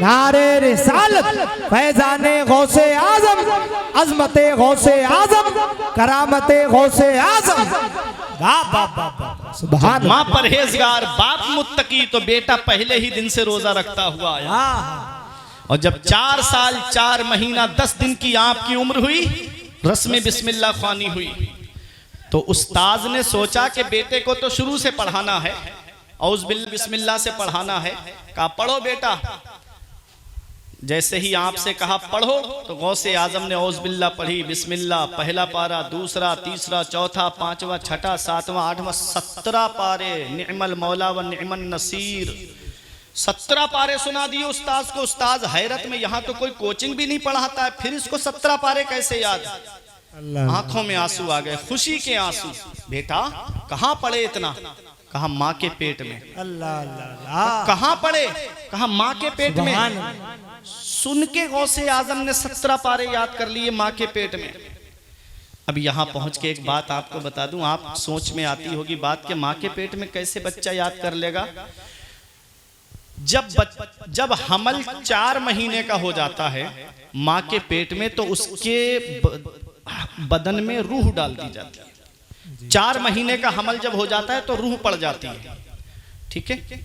नारे रिसालत, फैजाने गौसे आजम, अजमते गौसे आजम, करामते गौसे आजम। वाह वाह वाह, सुभान। माँ परहेजगार, बाप मुत्तकी, तो बेटा पहले ही दिन से रोजा रखता हुआ आया। और जब 4 साल 4 महीना 10 दिन की आपकी उम्र हुई, रस्म बिस्मिल्लाह ख्वानी हुई, तो उस्ताद ने सोचा कि बेटे को तो शुरू से पढ़ाना है, औज़ बिस्मिल्लाह से पढ़ाना है। कहा पढ़ो बेटा। जैसे ही आपसे कहा पढ़ो, तो गौसे आजम ने औज़ बिल्लाह पढ़ी, बिस्मिल्लाह, पहला पारा, दूसरा, तीसरा, चौथा, पांचवा, छठा, सातवां, आठवां, 17 पारे। निअमल मौला व निअमन नसीर, 17 पारे सुना दिए उस्ताद को। उस्ताद हैरत में, यहाँ तो कोई कोचिंग भी नहीं पढ़ाता है, फिर इसको 17 पारे कैसे याद? आंखों में आंसू आ गए, खुशी के आंसू। बेटा कहाँ पढ़े इतना? कहा माँ के पेट में। अल्लाह अल्लाह। कहाँ पढ़े? कहा माँ के पेट में। सुन के गौसे आजम ने 17 पारे याद कर लिए माँ के पेट में। अब यहाँ पहुंच के एक बात आपको बता दूं, आप सोच में आती होगी बात कि माँ के पेट में कैसे बच्चा याद कर लेगा। जब हमल 4 महीने का हो जाता है माँ के पेट में, तो उसके बदन में रूह डाल दी जाती है। 4 महीने का हमल जब हो जाता है तो रूह पड़ जाती है, ठीक है।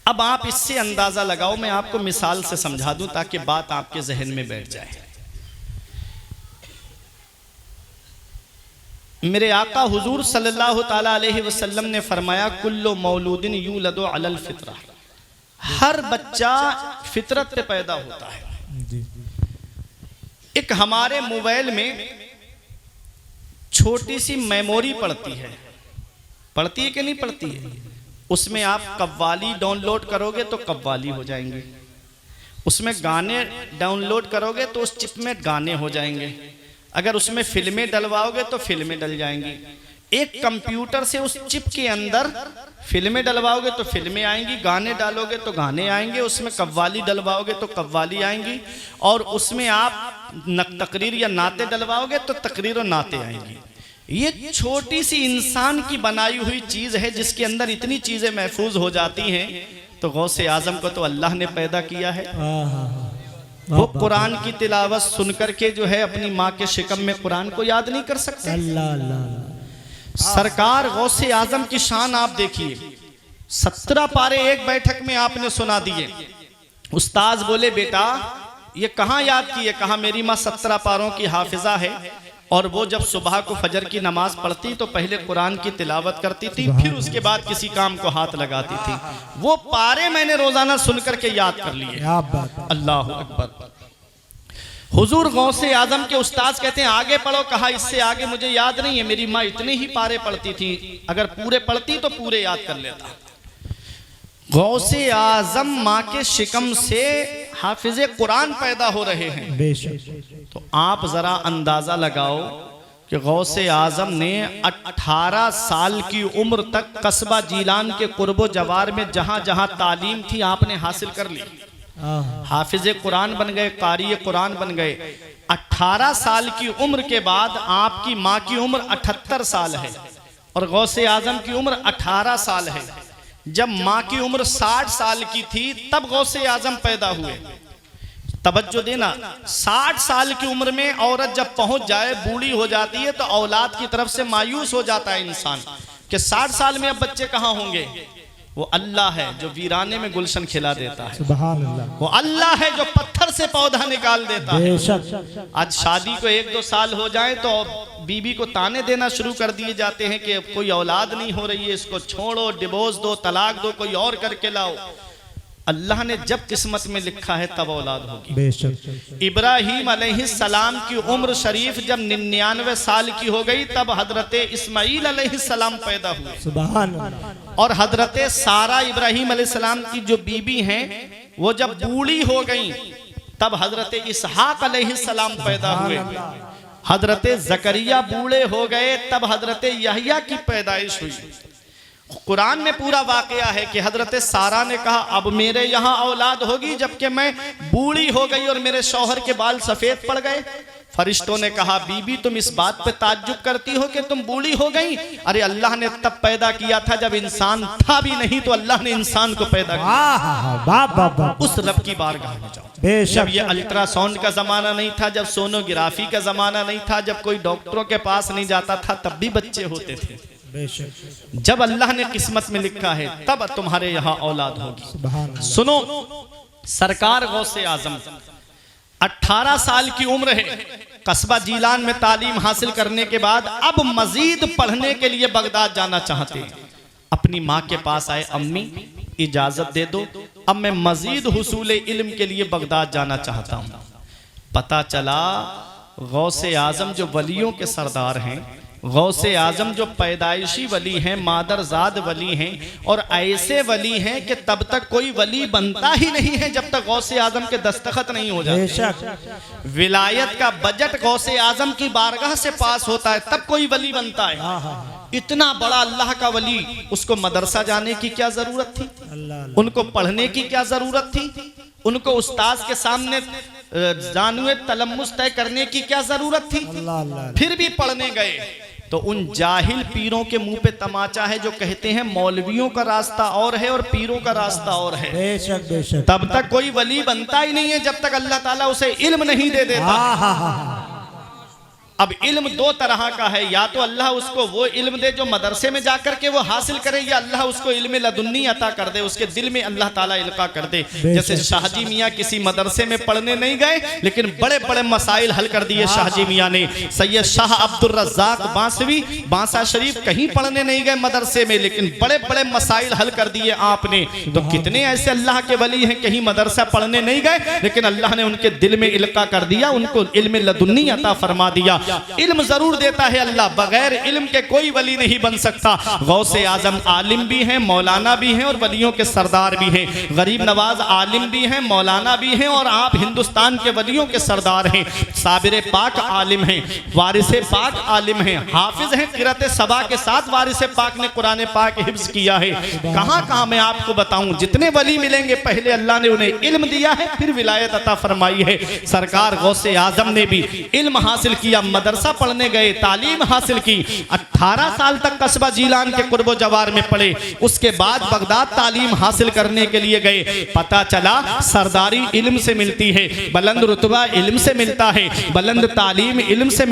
अब आप इससे अंदाजा लगाओ, मैं आपको मिसाल से समझा दूं ताकि बात आपके जहन में बैठ जाए। मेरे आका हुजूर सल्लल्लाहु ताला अलैहि वसल्लम ने फरमाया, कुल्लु मौलूदिन यूलदु अलल फितरा, हर बच्चा फितरत पे पैदा होता है। एक हमारे मोबाइल में छोटी सी मेमोरी पड़ती है कि नहीं पड़ती है? उसमें आप कव्वाली डाउनलोड करोगे तो कव्वाली हो जाएंगे, उसमें गाने डाउनलोड करोगे तो उस चिप में गाने हो जाएंगे, अगर उसमें फिल्में डलवाओगे तो फिल्में डल जाएंगी। एक कंप्यूटर से उस चिप के अंदर फिल्में डलवाओगे तो फिल्में आएंगी, गाने डालोगे तो गाने आएंगे, उसमें कव्वाली डलवाओगे तो कव्वाली आएंगी, और उसमें आप तकरीर या नाते डलवाओगे तो तकरीर और नाते आएंगी। ये छोटी सी इंसान की बनाई हुई चीज है जिसके अंदर इतनी चीजें महफूज हो जाती हैं। तो गौसे आजम को तो अल्लाह ने पैदा किया है। वो कुरान की तिलावत सुनकर के जो है अपनी माँ के शिकम में कुरान को याद नहीं कर सकते। अल्लाह अल्लाह। सरकार गौसे आजम की शान आप देखिए, 17 पारे एक बैठक में आपने सुना दिए। उस्ताद बोले बेटा ये कहाँ याद किए? कहा मेरी माँ 17 पारों की हाफिजा है, और वो जब सुबह को फजर की नमाज पढ़ती तो पहले कुरान की तिलावत करती थी, फिर उसके बाद किसी काम को हाथ लगाती थी। वो पारे मैंने रोजाना सुनकर के याद कर लिए। अल्लाह अकबर। हुजूर गौसे आजम के उस्ताद कहते हैं आगे पढ़ो। कहा इससे आगे मुझे याद नहीं है, मेरी माँ इतने ही पारे पढ़ती थी, अगर पूरे पढ़ती तो पूरे याद कर लेता। गौसे आजम माँ के शिकम से हाफिजे कुरान पैदा हो रहे हैं। बेशक। तो आप जरा अंदाजा लगाओ कि गौसे आजम ने 18 साल की उम्र तक कस्बा जीलान के कुर्बो जवार में जहां जहां तालीम थी आपने हासिल कर ली। हाफिजे कुरान बन गए, कारी कुरान बन गए। 18 साल की उम्र के बाद आपकी माँ की उम्र 78 साल है और गौसे आजम की उम्र 18 साल है। जब माँ की उम्र 60 साल की थी तब गौसे आजम पैदा हुए, तवज्जो देना, 60 साल की उम्र में औरत जब पहुंच जाए, बूढ़ी हो जाती है, तो औलाद की तरफ से मायूस हो जाता है इंसान कि 60 साल में अब बच्चे कहाँ होंगे। वो अल्लाह है जो वीराने में गुलशन खिला देता है, सुभान अल्लाह। वो अल्लाह है जो पत्थर से पौधा निकाल देता है। बेशक। आज शादी को 1-2 साल हो जाए तो बीबी को ताने देना शुरू कर दिए जाते हैं कि अब कोई औलाद नहीं हो रही है, इसको छोड़ो, डिवोर्स दो, तलाक दो, कोई और करके लाओ। अल्लाह ने जब किस्मत में लिखा है तब औलाद होगी। बेशक। इब्राहीम अलैहिस्सलाम की उम्र शरीफ जब 99 साल की हो गई, तब हजरत इस्माईल अलैहिस्सलाम पैदा हुए। सुभान अल्लाह। और हजरत सारा इब्राहीम अलैहिस्सलाम की जो बीबी हैं, वो जब बूढ़ी हो गई, तब हजरत इसहाक अलैहिस्सलाम पैदा हुए। हजरत जकरिया बूढ़े हो गए, तब हजरत यहया की पैदाइश हुई। कुरान में पूरा वाकया है कि हजरत सारा ने कहा अब मेरे यहाँ औलाद होगी, जबकि मैं बूढ़ी हो गई और मेरे शौहर के बाल सफेद पड़ गए। फरिश्तों ने कहा बीबी तुम इस बात पे ताज्जुब करती हो कि तुम बूढ़ी हो गई? अरे अल्लाह ने तब पैदा किया था जब इंसान था भी नहीं, तो अल्लाह ने इंसान को पैदा किया। उस रब की बारगाह में जाओ। जब ये अल्ट्रासाउंड का जमाना नहीं था, जब सोनोग्राफी का जमाना नहीं था, जब कोई डॉक्टरों के पास नहीं जाता था, तब भी बच्चे होते थे। जब अल्लाह ने किस्मत में लिखा है तब तुम्हारे यहाँ औलाद होगी। सुनो, सरकार गौसे आजम 18 साल की उम्र है, कस्बा जीलान में तालीम हासिल करने के बाद अब मजीद पढ़ने के लिए बगदाद जाना चाहते हैं। अपनी माँ के पास आए, अम्मी इजाजत दे दो, अब मैं मजीद हुसूल इल्म के लिए बगदाद जाना चाहता हूँ। पता चला गौसे आजम जो वलियों के सरदार हैं, गौसे आजम जो पैदाइशी वली हैं, मादरजाद वली हैं, और ऐसे वली हैं कि तब तक कोई वली बनता ही नहीं है जब तक गौसे आजम के दस्तखत नहीं हो जाते। विलायत का बजट गौसे आजम की बारगाह से पास होता है, तब कोई वली बनता है। इतना बड़ा अल्लाह का वली, उसको मदरसा जाने की क्या जरूरत थी? उनको पढ़ने की क्या जरूरत थी? उनको उस्ताद के सामने जानुए तलम्मुस तय करने की क्या जरूरत थी? फिर भी पढ़ने गए तो उन जाहिल पीरों के मुंह पे तमाचा है जो कहते हैं मौलवियों का रास्ता और है और पीरों का रास्ता और है। बेशक बेशक। तब तक कोई वली बनता ही नहीं है जब तक अल्लाह ताला उसे इल्म नहीं दे देता। अब इल्म 2 तरह का है, या तो अल्लाह उसको वो इल्म दे जो मदरसे में जाकर के वो हासिल करे, या अल्लाह उसको इल्म लदुन्नी अता कर दे, उसके दिल में अल्लाह ताला इल्का कर दे। जैसे शाहजी मियाँ किसी मदरसे में पढ़ने नहीं गए, लेकिन बड़े बड़े मसाइल हल कर दिए शाहजी मियाँ ने। सैयद शाह अब्दुल रज़्ज़ाक़ बांसवी बांसा शरीफ कहीं पढ़ने नहीं गए मदरसे में, लेकिन बड़े बड़े मसाइल हल कर दिए आपने। तो कितने ऐसे अल्लाह के वली हैं कहीं मदरसा पढ़ने नहीं गए, लेकिन अल्लाह ने उनके दिल में इल्का कर दिया, उनको इल्म लदुन्नी अता फरमा दिया। इल्म जरूर देता है अल्लाह, बगैर इल्म के कोई वली नहीं बन सकता। गौसे आजम आलिम भी हैं, मौलाना भी हैं और वलियों के सरदार भी हैं। गरीब नवाज आलिम भी हैं, मौलाना भी हैं और आप हिंदुस्तान के वलियों के सरदार हैं। साबिर पाक आलिम हैं, वारिस पाक आलिम हैं, हाफिज हैं। किरत सबा के साथ वारिस पाक ने कुरान पाक हिफ्ज किया है। कहाँ कहाँ मैं आपको बताऊं, जितने वली मिलेंगे पहले अल्लाह ने उन्हें इल्म दिया है, फिर विलायत अता फरमाई है। सरकार गौसे आजम ने भी इल्म हासिल किया, मदरसा पढ़ने गए, तालीम हासिल की। 18 साल तक कस्बा जीलान के कुर्बो जवार में पढ़े, उसके बाद बगदाद तालीम हासिल करने के लिए गए। पता चला सरदारी इल्म से मिलती है, बुलंद रुतबा इल्म से मिलता है, बुलंद तालीम इल्म से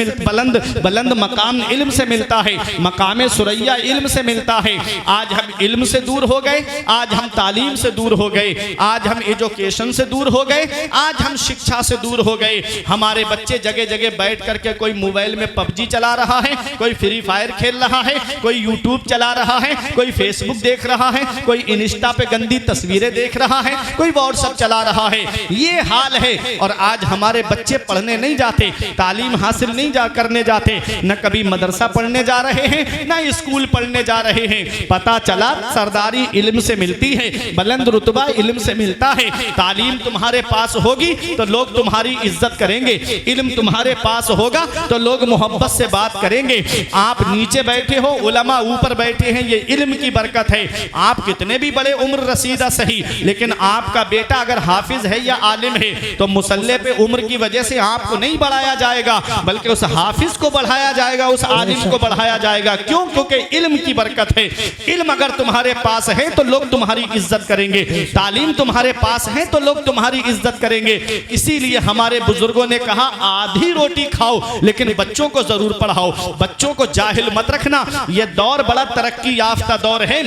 बुलंद मकाम इल्म से मिलता है, मकाम सुरैया इल्म से मिलता है। आज हम इल्म से दूर हो गए, आज हम तालीम से दूर हो गए, आज हम एजुकेशन से दूर हो गए, आज हम शिक्षा से दूर हो गए। हमारे बच्चे जगह जगह बैठ करके कोई मोबाइल में पबजी चला रहा है, कोई फ्री फायर खेल रहा है, कोई यूट्यूब चला रहा है, कोई फेसबुक देख रहा है, कोई इंस्टा पे गंदी तस्वीरें देख रहा है, कोई व्हाट्सएप चला रहा है। ये हाल है। और आज हमारे बच्चे पढ़ने नहीं जाते, तालीम हासिल नहीं करने जाते, न कभी मदरसा पढ़ने जा रहे हैं, न स्कूल पढ़ने जा रहे हैं। पता चला सरदारी इल्म से मिलती है, बुलंद रुतबा इल्म से मिलता है। तालीम तुम्हारे पास होगी तो लोग तुम्हारी इज्जत करेंगे, इल्म तुम्हारे पास होगा तो लोग मोहब्बत से बात करेंगे। आप नीचे बैठे हो, उलमा ऊपर बैठे हैं, ये इल्म की बरकत है। आप कितने भी बड़े उम्र रसीदा सही, लेकिन आपका बेटा अगर हाफिज है या आलिम है तो मुसल्ले पे उम्र की वजह से आपको नहीं बढ़ाया जाएगा, बल्कि उस हाफिज को बढ़ाया जाएगा, उस आलिम को बढ़ाया जाएगा। क्यों? क्योंकि इल्म की बरकत है। इल्म अगर तुम्हारे पास है तो लोग तुम्हारी इज्जत करेंगे, तालीम तुम्हारे पास है तो लोग तुम्हारी इज्जत करेंगे। इसीलिए हमारे बुजुर्गों ने कहा आधी रोटी खाओ लेकिन बच्चों को जरूर पढ़ाओ, बच्चों को जाहिल मत रखना। यह दौर बड़ा तरक्की याफ्ता दौर है।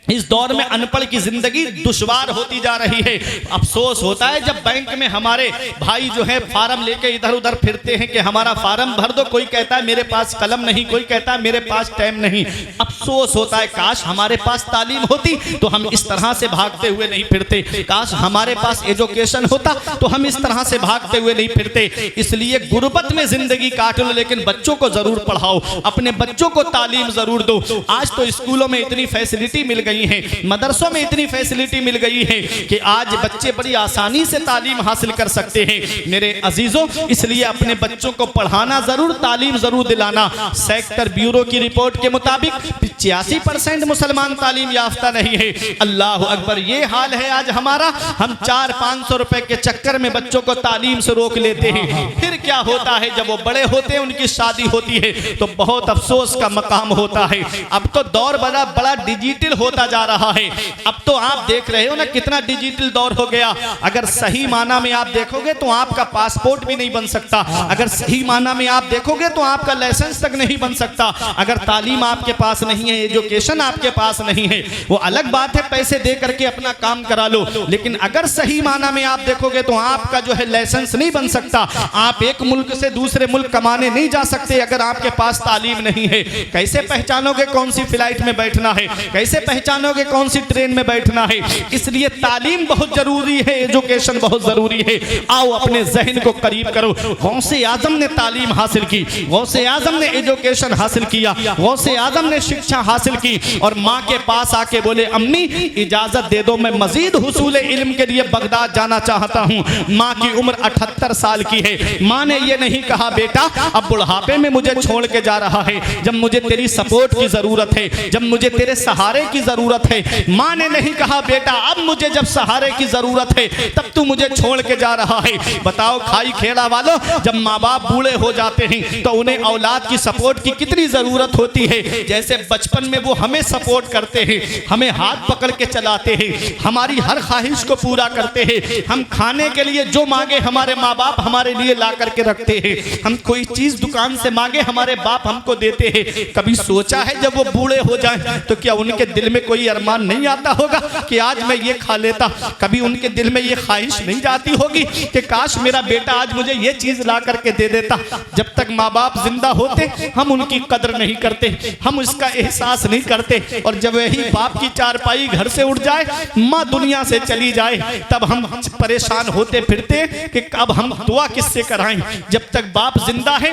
इस दौर में अनपढ़ की जिंदगी दुश्वार होती जा रही है। अफसोस होता है जब बैंक में हमारे भाई जो है फार्म लेके इधर उधर फिरते हैं कि हमारा फार्म भर दो, कोई कहता है मेरे पास कलम नहीं, कोई कहता है मेरे पास टाइम नहीं। अफसोस होता है काश हमारे पास तालीम होती तो हम इस तरह से भागते हुए नहीं फिरते, काश हमारे पास एजुकेशन होता तो हम इस तरह से भागते हुए नहीं फिरते। इसलिए गुर्बत में जिंदगी काट लो लेकिन बच्चों को जरूर पढ़ाओ, अपने बच्चों को तालीम जरूर दो। आज तो स्कूलों में इतनी फैसिलिटी मिल गई है, मदरसों में इतनी फैसिलिटी मिल गई है कि आज बच्चे बड़ी आसानी से तालीम हासिल कर सकते हैं। मेरे अजीजों, इसलिए अपने बच्चों को पढ़ाना जरूर, तालीम जरूर दिलाना। सेक्टर ब्यूरो की रिपोर्ट के मुताबिक 85% मुसलमान तालीम याफ्ता नहीं है। अल्लाह अकबर, ये हाल है आज हमारा। हम 400-500 रुपए के चक्कर में बच्चों को तालीम से रोक लेते हैं। फिर क्या होता है जब वो बड़े होते हैं, उनकी शादी होती है तो बहुत अफसोस का मकाम होता है। अब तो दौर बड़ा डिजिटल होता जा रहा है। अब तो आप देख रहे हो ना कितना डिजिटल दौर हो गया। अगर सही माना में आप देखोगे तो आपका पासपोर्ट भी नहीं बन सकता, अगर सही माना में आप देखोगे तो आपका लाइसेंस तक नहीं बन सकता। अगर तालीम आपके पास नहीं है, एजुकेशन आपके पास नहीं है, वो अलग बात है, पैसे दे करके अपना काम करा लो, लेकिन अगर सही माना में आप देखोगे तो आपका जो है लाइसेंस नहीं बन सकता। आप एक मुल्क से दूसरे मुल्क कमाने नहीं जा सकते अगर आपके पास तालीम नहीं है। कैसे पहचानोगे कौन सी फ्लाइट में बैठना है, कैसे पहचानोगे कौन सी ट्रेन में बैठना है। इसलिए तालीम बहुत जरूरी है, एजुकेशन बहुत जरूरी है। आओ अपने जहन को करीब करो। गौसे आजम ने तालीम हासिल की, गौसे आजम ने एजुकेशन हासिल किया, गौसे आजम ने शिक्षा हासिल की और माँ के पास आके बोले अम्मी इजाजत दे दो, मैं मजीद हुसूल इल्म के लिए बगदाद जाना चाहता हूँ। माँ की उम्र 78 साल की है। माँ ने ये नहीं कहा बेटा अब बुढ़ापे में मुझे छोड़ के जा रहा है, जब मुझे तेरी सपोर्ट की जरूरत है, जब मुझे तेरे सहारे की जरूरत है। माँ ने नहीं कहा बेटा अब मुझे जब सहारे की जरूरत है तब तू मुझे छोड़ के जा रहा है। बताओ खाई खेड़ा वालों, जब माँ बाप बूढ़े हो जाते हैं तो उन्हें औलाद की सपोर्ट की कितनी जरूरत होती है। जैसे बचपन में वो हमें सपोर्ट करते हैं, हमें हाथ पकड़ के चलाते हैं, हमारी हर ख्वाहिश को पूरा करते हैं। हम खाने के लिए जो मांगे हमारे माँ बाप हमारे लिए ला करके रखते हैं। हम कोई चीज दुकान से मांगे हमारे बाप हमको देते हैं। कभी सोचा है जब वो बूढ़े हो जाएं तो क्या उनके दिल में कोई अरमान नहीं आता होगा कि आज मैं ये खा लेता? कभी उनके दिल में ये ख्वाहिश नहीं जाती होगी कि काश मेरा बेटा आज मुझे ये चीज ला करके दे देता? जब तक माँ बाप जिंदा होते हम उनकी कदर नहीं करते, हम उसका एहसास नहीं करते। और जब वही बाप की चारपाई घर से उठ जाए, माँ दुनिया से चली जाए, तब हम परेशान होते फिरते कि अब हम दुआ किससे कराएं। जब तक बाप जिंदा है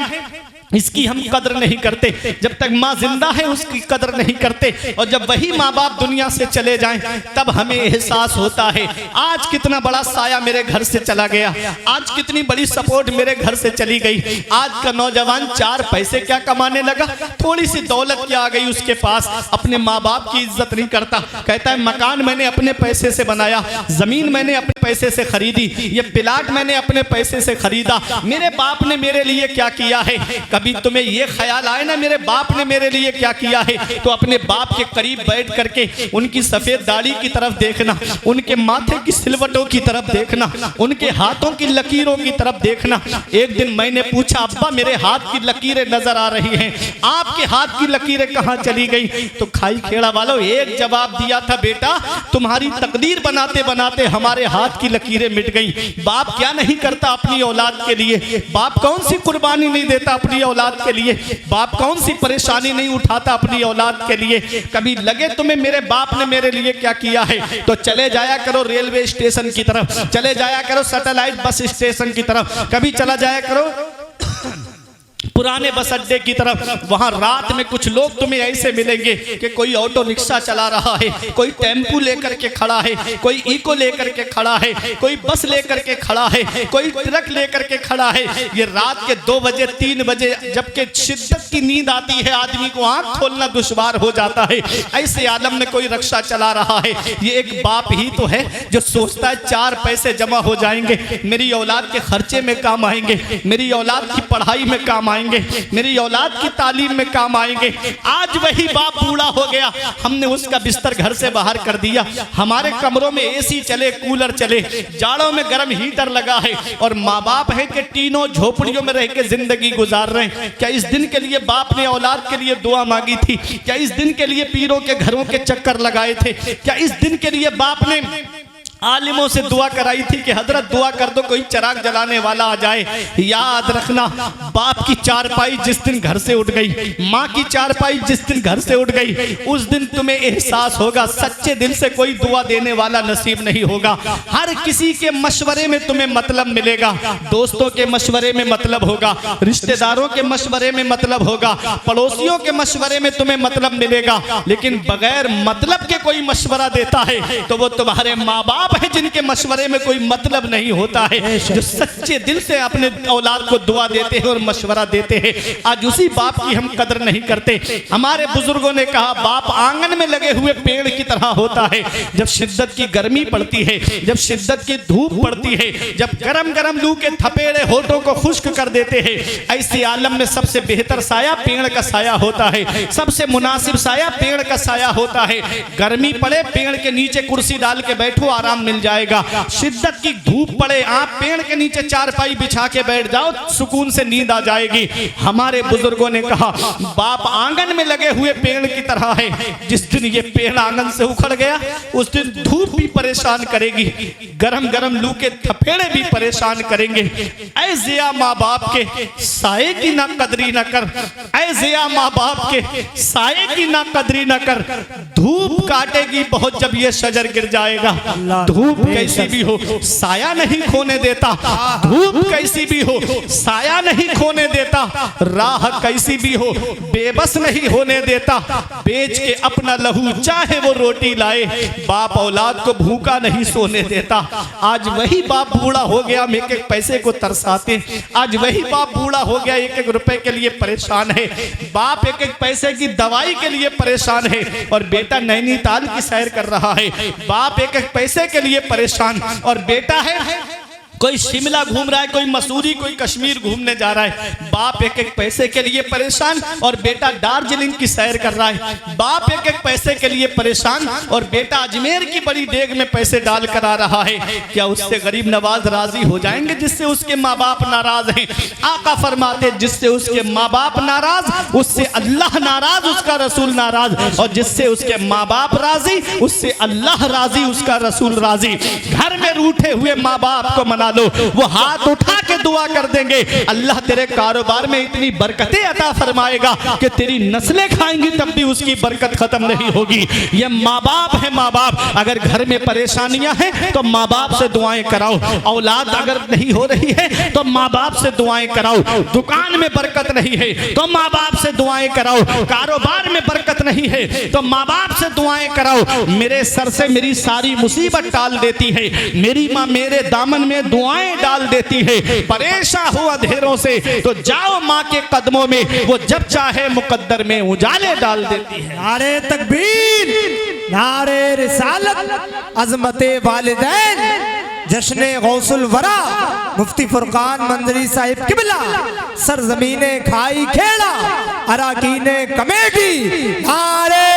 इसकी हम कदर नहीं करते, जब तक माँ जिंदा है उसकी कदर नहीं करते। और जब वही माँ बाप दुनिया से चले जाएं तब हमें एहसास होता है आज कितना बड़ा साया मेरे घर से चला गया, आज कितनी बड़ी सपोर्ट मेरे घर से चली गई। आज का नौजवान 4 पैसे क्या कमाने लगा, थोड़ी सी दौलत क्या आ गई उसके पास, अपने माँ बाप की इज्जत नहीं करता। कहता है मकान मैंने अपने पैसे से बनाया, जमीन मैंने अपने पैसे से खरीदी, ये प्लाट मैंने अपने पैसे से खरीदा, मेरे बाप ने मेरे लिए क्या किया है। कभी तुम्हें ये ख्याल आए ना मेरे बाप ने मेरे लिए क्या किया है, तो अपने बाप के करीब बैठ करके उनकी सफेद दाढ़ी की तरफ देखना, उनके माथे की सिलवटों की तरफ देखना, उनके हाथों की लकीरों की तरफ देखना। एक दिन मैंने पूछा अब्बा मेरे हाथ की लकीरें नजर आ रही हैं, आपके हाथ की लकीरें कहाँ चली गई? तो खाई खेड़ा वालों एक जवाब दिया था बेटा तुम्हारी तकदीर बनाते बनाते हमारे हाथ की लकीरें मिट गई। बाप क्या नहीं करता अपनी औलाद के लिए, बाप कौन सी कुर्बानी नहीं देता अपनी औलाद के लिए, बाप कौन सी परेशानी नहीं उठाता अपनी औलाद के लिए। कभी लगे तुम्हें मेरे बाप ने मेरे लिए क्या किया है तो चले जाया करो रेलवे स्टेशन की तरफ, चले जाया करो सैटेलाइट बस स्टेशन की तरफ, कभी चला जाया करो पुराने बस अड्डे की तरफ। वहां रात में कुछ लोग तुम्हें ऐसे मिलेंगे कि कोई ऑटो रिक्शा चला रहा है, कोई टेम्पू लेकर के खड़ा है, कोई इको लेकर के खड़ा है, कोई बस लेकर के खड़ा है, कोई ट्रक लेकर के खड़ा है। ये रात के 2 बजे 3 बजे जबकि शिद्दत की नींद आती है, आदमी को आंख खोलना दुश्वार हो जाता है, ऐसे आलम में कोई रिक्शा चला रहा है। ये एक बाप ही तो है जो सोचता है 4 पैसे जमा हो जाएंगे, मेरी औलाद के खर्चे में काम आएंगे, मेरी औलाद की पढ़ाई में काम आएंगे, मेरी औलाद की तालीम में काम आएंगे। आज वही बाप बूढ़ा हो गया, हमने उसका बिस्तर घर से बाहर कर दिया, हमारे कमरों में एसी चले, कूलर चले, जाड़ों में गर्म हीटर लगा है, और माँ बाप है कि तीनों झोपड़ियों में रह के जिंदगी गुजार रहे हैं। क्या इस दिन के लिए बाप ने औलाद के लिए दुआ मांगी थी? क्या इस दिन के लिए पीरों के घरों के चक्कर लगाए थे? क्या इस दिन के लिए बाप ने आलिमों से दुआ कराई थी कि हजरत दुआ कर दो कोई चिराग जलाने वाला आ जाए? याद रखना, बाप की चारपाई जिस दिन घर से उठ गई, माँ की चारपाई जिस दिन घर से उठ गई, उस दिन तुम्हें एहसास होगा सच्चे दिल से कोई दुआ देने वाला नसीब नहीं होगा। हर किसी के मशवरे में तुम्हें मतलब मिलेगा, दोस्तों के मशवरे में मतलब होगा, रिश्तेदारों के मशवरे में मतलब होगा, पड़ोसियों के मशवरे में तुम्हें मतलब मिलेगा, लेकिन बगैर मतलब के कोई मशवरा देता है तो वो तुम्हारे माँ बाप है जिनके मशवरे में कोई मतलब नहीं होता है, जो सच्चे दिल से अपने औलाद को दुआ देते हैं और मशवरा देते हैं। आज उसी बाप की हम कदर नहीं करते। हमारे बुजुर्गों ने कहा बाप आंगन में लगे हुए पेड़ की तरह होता है। जब शिद्दत की गर्मी पड़ती है, जब शिद्दत की धूप पड़ती है, जब गरम गरम लू के थपेड़े होठों को खुश्क कर देते हैं, ऐसे आलम में सबसे बेहतर साया पेड़ का साया होता है, सबसे मुनासिब साया पेड़ का साया होता है। गर्मी पड़े पेड़ के नीचे कुर्सी डाल के बैठो, आराम मिल जाएगा। शिद्दत की धूप पड़े आप पेड़ के नीचे चारपाई बिछा के बैठ जाओ, सुकून से नींद आ जाएगी। हमारे बुजुर्गों ने कहा बाप आंगन में लगे हुए पेड़ की तरह है। जिस दिन ये पेड़ आंगन से उखड़ गया उस दिन धूप भी परेशान करेगी, गरम गरम लू के थपेड़े भी परेशान करेंगे। ऐ जिया माँ बाप के साये की ना कदरी न कर, ऐ जिया माँ बाप के साये की ना कदरी न कर, धूप काटेगी बहुत जब ये शजर गिर जाएगा। धूप कैसी भी हो साया नहीं खोने देता, धूप कैसी भी हो साया नहीं खोने देता, राह कैसी भी हो बेबस नहीं होने देता, बेच के अपना लहू चाहे वो रोटी लाए, बाप औलाद को भूखा नहीं सोने देता। आज वही बाप बूढ़ा हो गया, हम एक एक पैसे को तरसाते। आज वही बाप बूढ़ा हो गया, एक एक रुपए के लिए परेशान है, बाप एक एक पैसे की दवाई के लिए परेशान है, और बेटा नैनीताल की सैर कर रहा है। बाप एक एक पैसे के लिए परेशान, और बेटा है कोई शिमला घूम रहा है, कोई मसूरी, कोई कश्मीर घूमने जा रहा है। बाप एक एक पैसे के लिए परेशान और बेटा दार्जिलिंग की सैर कर रहा है। बाप एक एक पैसे के लिए परेशान और बेटा अजमेर की बड़ी देग में पैसे डाल कर आ रहा है। क्या उससे गरीब नवाज राजी हो जाएंगे जिससे उसके माँ बाप नाराज हैं? आका फरमाते जिससे उसके माँ बाप नाराज उससे अल्लाह नाराज, उसका रसूल नाराज, और जिससे उसके माँ बाप राजी उससे अल्लाह राजी, उसका रसूल राजी। घर में रूठे हुए माँ बाप को मना लो, वो हाथ उठा के दुआ कर देंगे, अल्लाह तेरे कारोबार में इतनी बरकतें अता फरमाएगा कि तेरी नस्लें खाएंगी तब भी उसकी बरकत खत्म नहीं होगी। ये माँ बाप है। माँ बाप अगर घर में परेशानियां हैं तो माँ बाप से दुआएं कराओ। औलाद अगर नहीं हो रही है तो माँ बाप से दुआएं कराओ। दुकान में बरकत नहीं है तो माँ बाप से दुआएं कराओ। कारोबार में बरकत नहीं है तो माँ बाप से दुआएं कराओ। मेरे सर से मेरी सारी मुसीबत टाल देती है, मेरी माँ मेरे दामन में दुआएं डाल देती है। परेशान हो अंधेरों से तो जाओ माँ के कदमों में, वो जब चाहे मुकद्दर में उजाले डाल देती है। नारे तकबीर, नारे रिसालत, अज़मते वालिदैन, जश्ने गौसुल वरा, मुफ्ती फुरकान मंजरी साहिब किबला, सरजमीने खाई खेड़ा, अराकीने कमेटी, नारे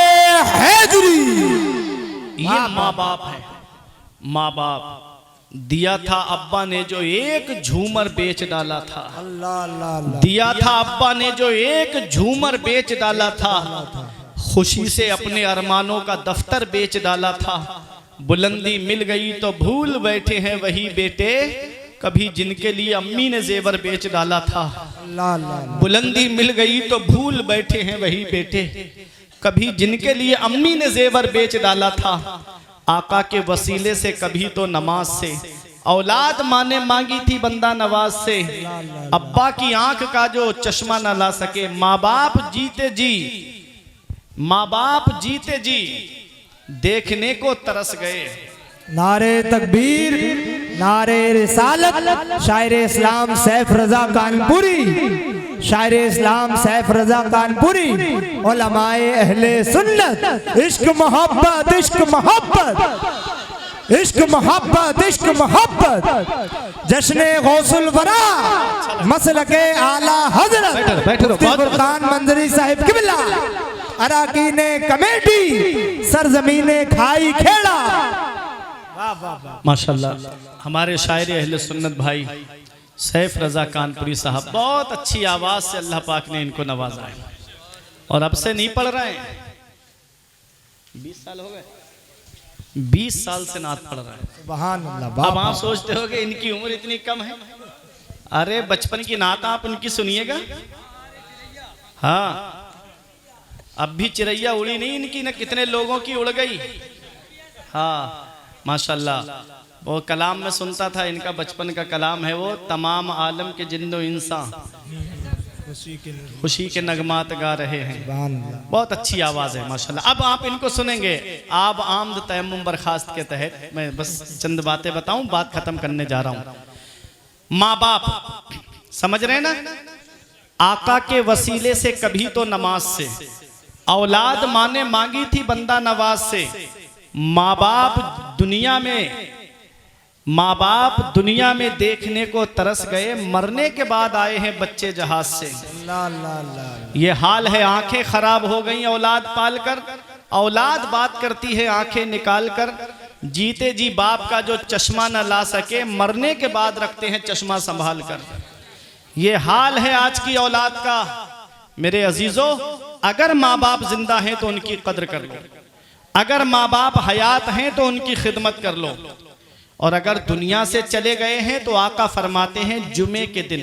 हैदरी। ये माँ बाप है। माँ बाप दिया था अब्बा ने जो एक झूमर बेच डाला था, अल्लाह अल्लाह, दिया था अब्बा ने जो एक झूमर बेच डाला था, खुशी से अपने अरमानों का दफ्तर बेच डाला था। बुलंदी मिल गई तो भूल बैठे हैं वही बेटे, कभी जिनके लिए अम्मी ने जेवर बेच डाला था। अल्लाह अल्लाह, बुलंदी मिल गई तो भूल बैठे हैं वही बेटे, कभी जिनके लिए अम्मी ने जेवर बेच डाला था। आका के वसीले से कभी तो नमाज से, औलाद माने मांगी थी बंदा नवाज से, अब्बा की आंख का जो चश्मा न ला सके। माँ बाप जीते जी, माँ बाप जीते जी देखने को तरस गए। नारे तकबीर, नारे रिसालत, शायर इस्लाम सैफ रजा कानपुरी, शायर इस्लाम सैफ रजा कानपुरी, उलमाए अहले सुन्नत। इश्क मोहब्बत, इश्क मोहब्बत, इश्क मोहब्बत, इश्क मोहब्बत। जश्ने गौसुल वरा मसलके आला हजरत मुफ्ती फुरकान मंजरी साहिब किबला, अराकीने कमेटी, सरजमीने खाई खेड़ा। माशाल्लाह हमारे शायर अहले सुन्नत भाई सैफ रजा कानपुरी साहब, बहुत अच्छी आवाज से अल्लाह पाक ने इनको नवाजा है और अब से नहीं पढ़ रहे हैं। 20 साल हो गए, 20 साल से नात पढ़ रहे हैं। सुभान अल्लाह। अब आप सोचते हो कि इनकी उम्र इतनी कम है। अरे बचपन की नात आप उनकी सुनिएगा। हाँ, अब भी चिड़ैया उड़ी नहीं इनकी, न कितने लोगों की उड़ गई। हाँ माशाल्लाह, वो कलाम में सुनता था, इनका बचपन का कलाम है वो, तमाम आलम के जिन्नो इंसान खुशी के नगमात गा रहे हैं। बहुत अच्छी आवाज़ है माशाल्लाह। अब आप इनको सुनेंगे आब आमद तयम्मुम बर्खास्त के तहत। मैं बस चंद बातें बताऊं, बात खत्म करने जा रहा हूं। माँ बाप समझ रहे ना, आका के वसीले से कभी तो नमाज से, औलाद माने मांगी थी बंदा नवाज से। माँ बाप दुनिया में देखने को तरस गए, मरने के बाद आए हैं बच्चे जहाज से। ये हाल है, आंखें खराब हो गई औलाद पालकर, औलाद बात करती है आंखें निकाल कर। जीते जी बाप का जो चश्मा न ला सके, मरने के बाद रखते हैं चश्मा संभाल कर। ये हाल है आज की औलाद का। मेरे अजीजों, अगर माँ बाप जिंदा हैं तो उनकी कद्र कर लो, अगर माँ बाप हयात हैं तो उनकी खिदमत कर लो, और अगर दुनिया से चले गए हैं तो आका फरमाते हैं जुमे के दिन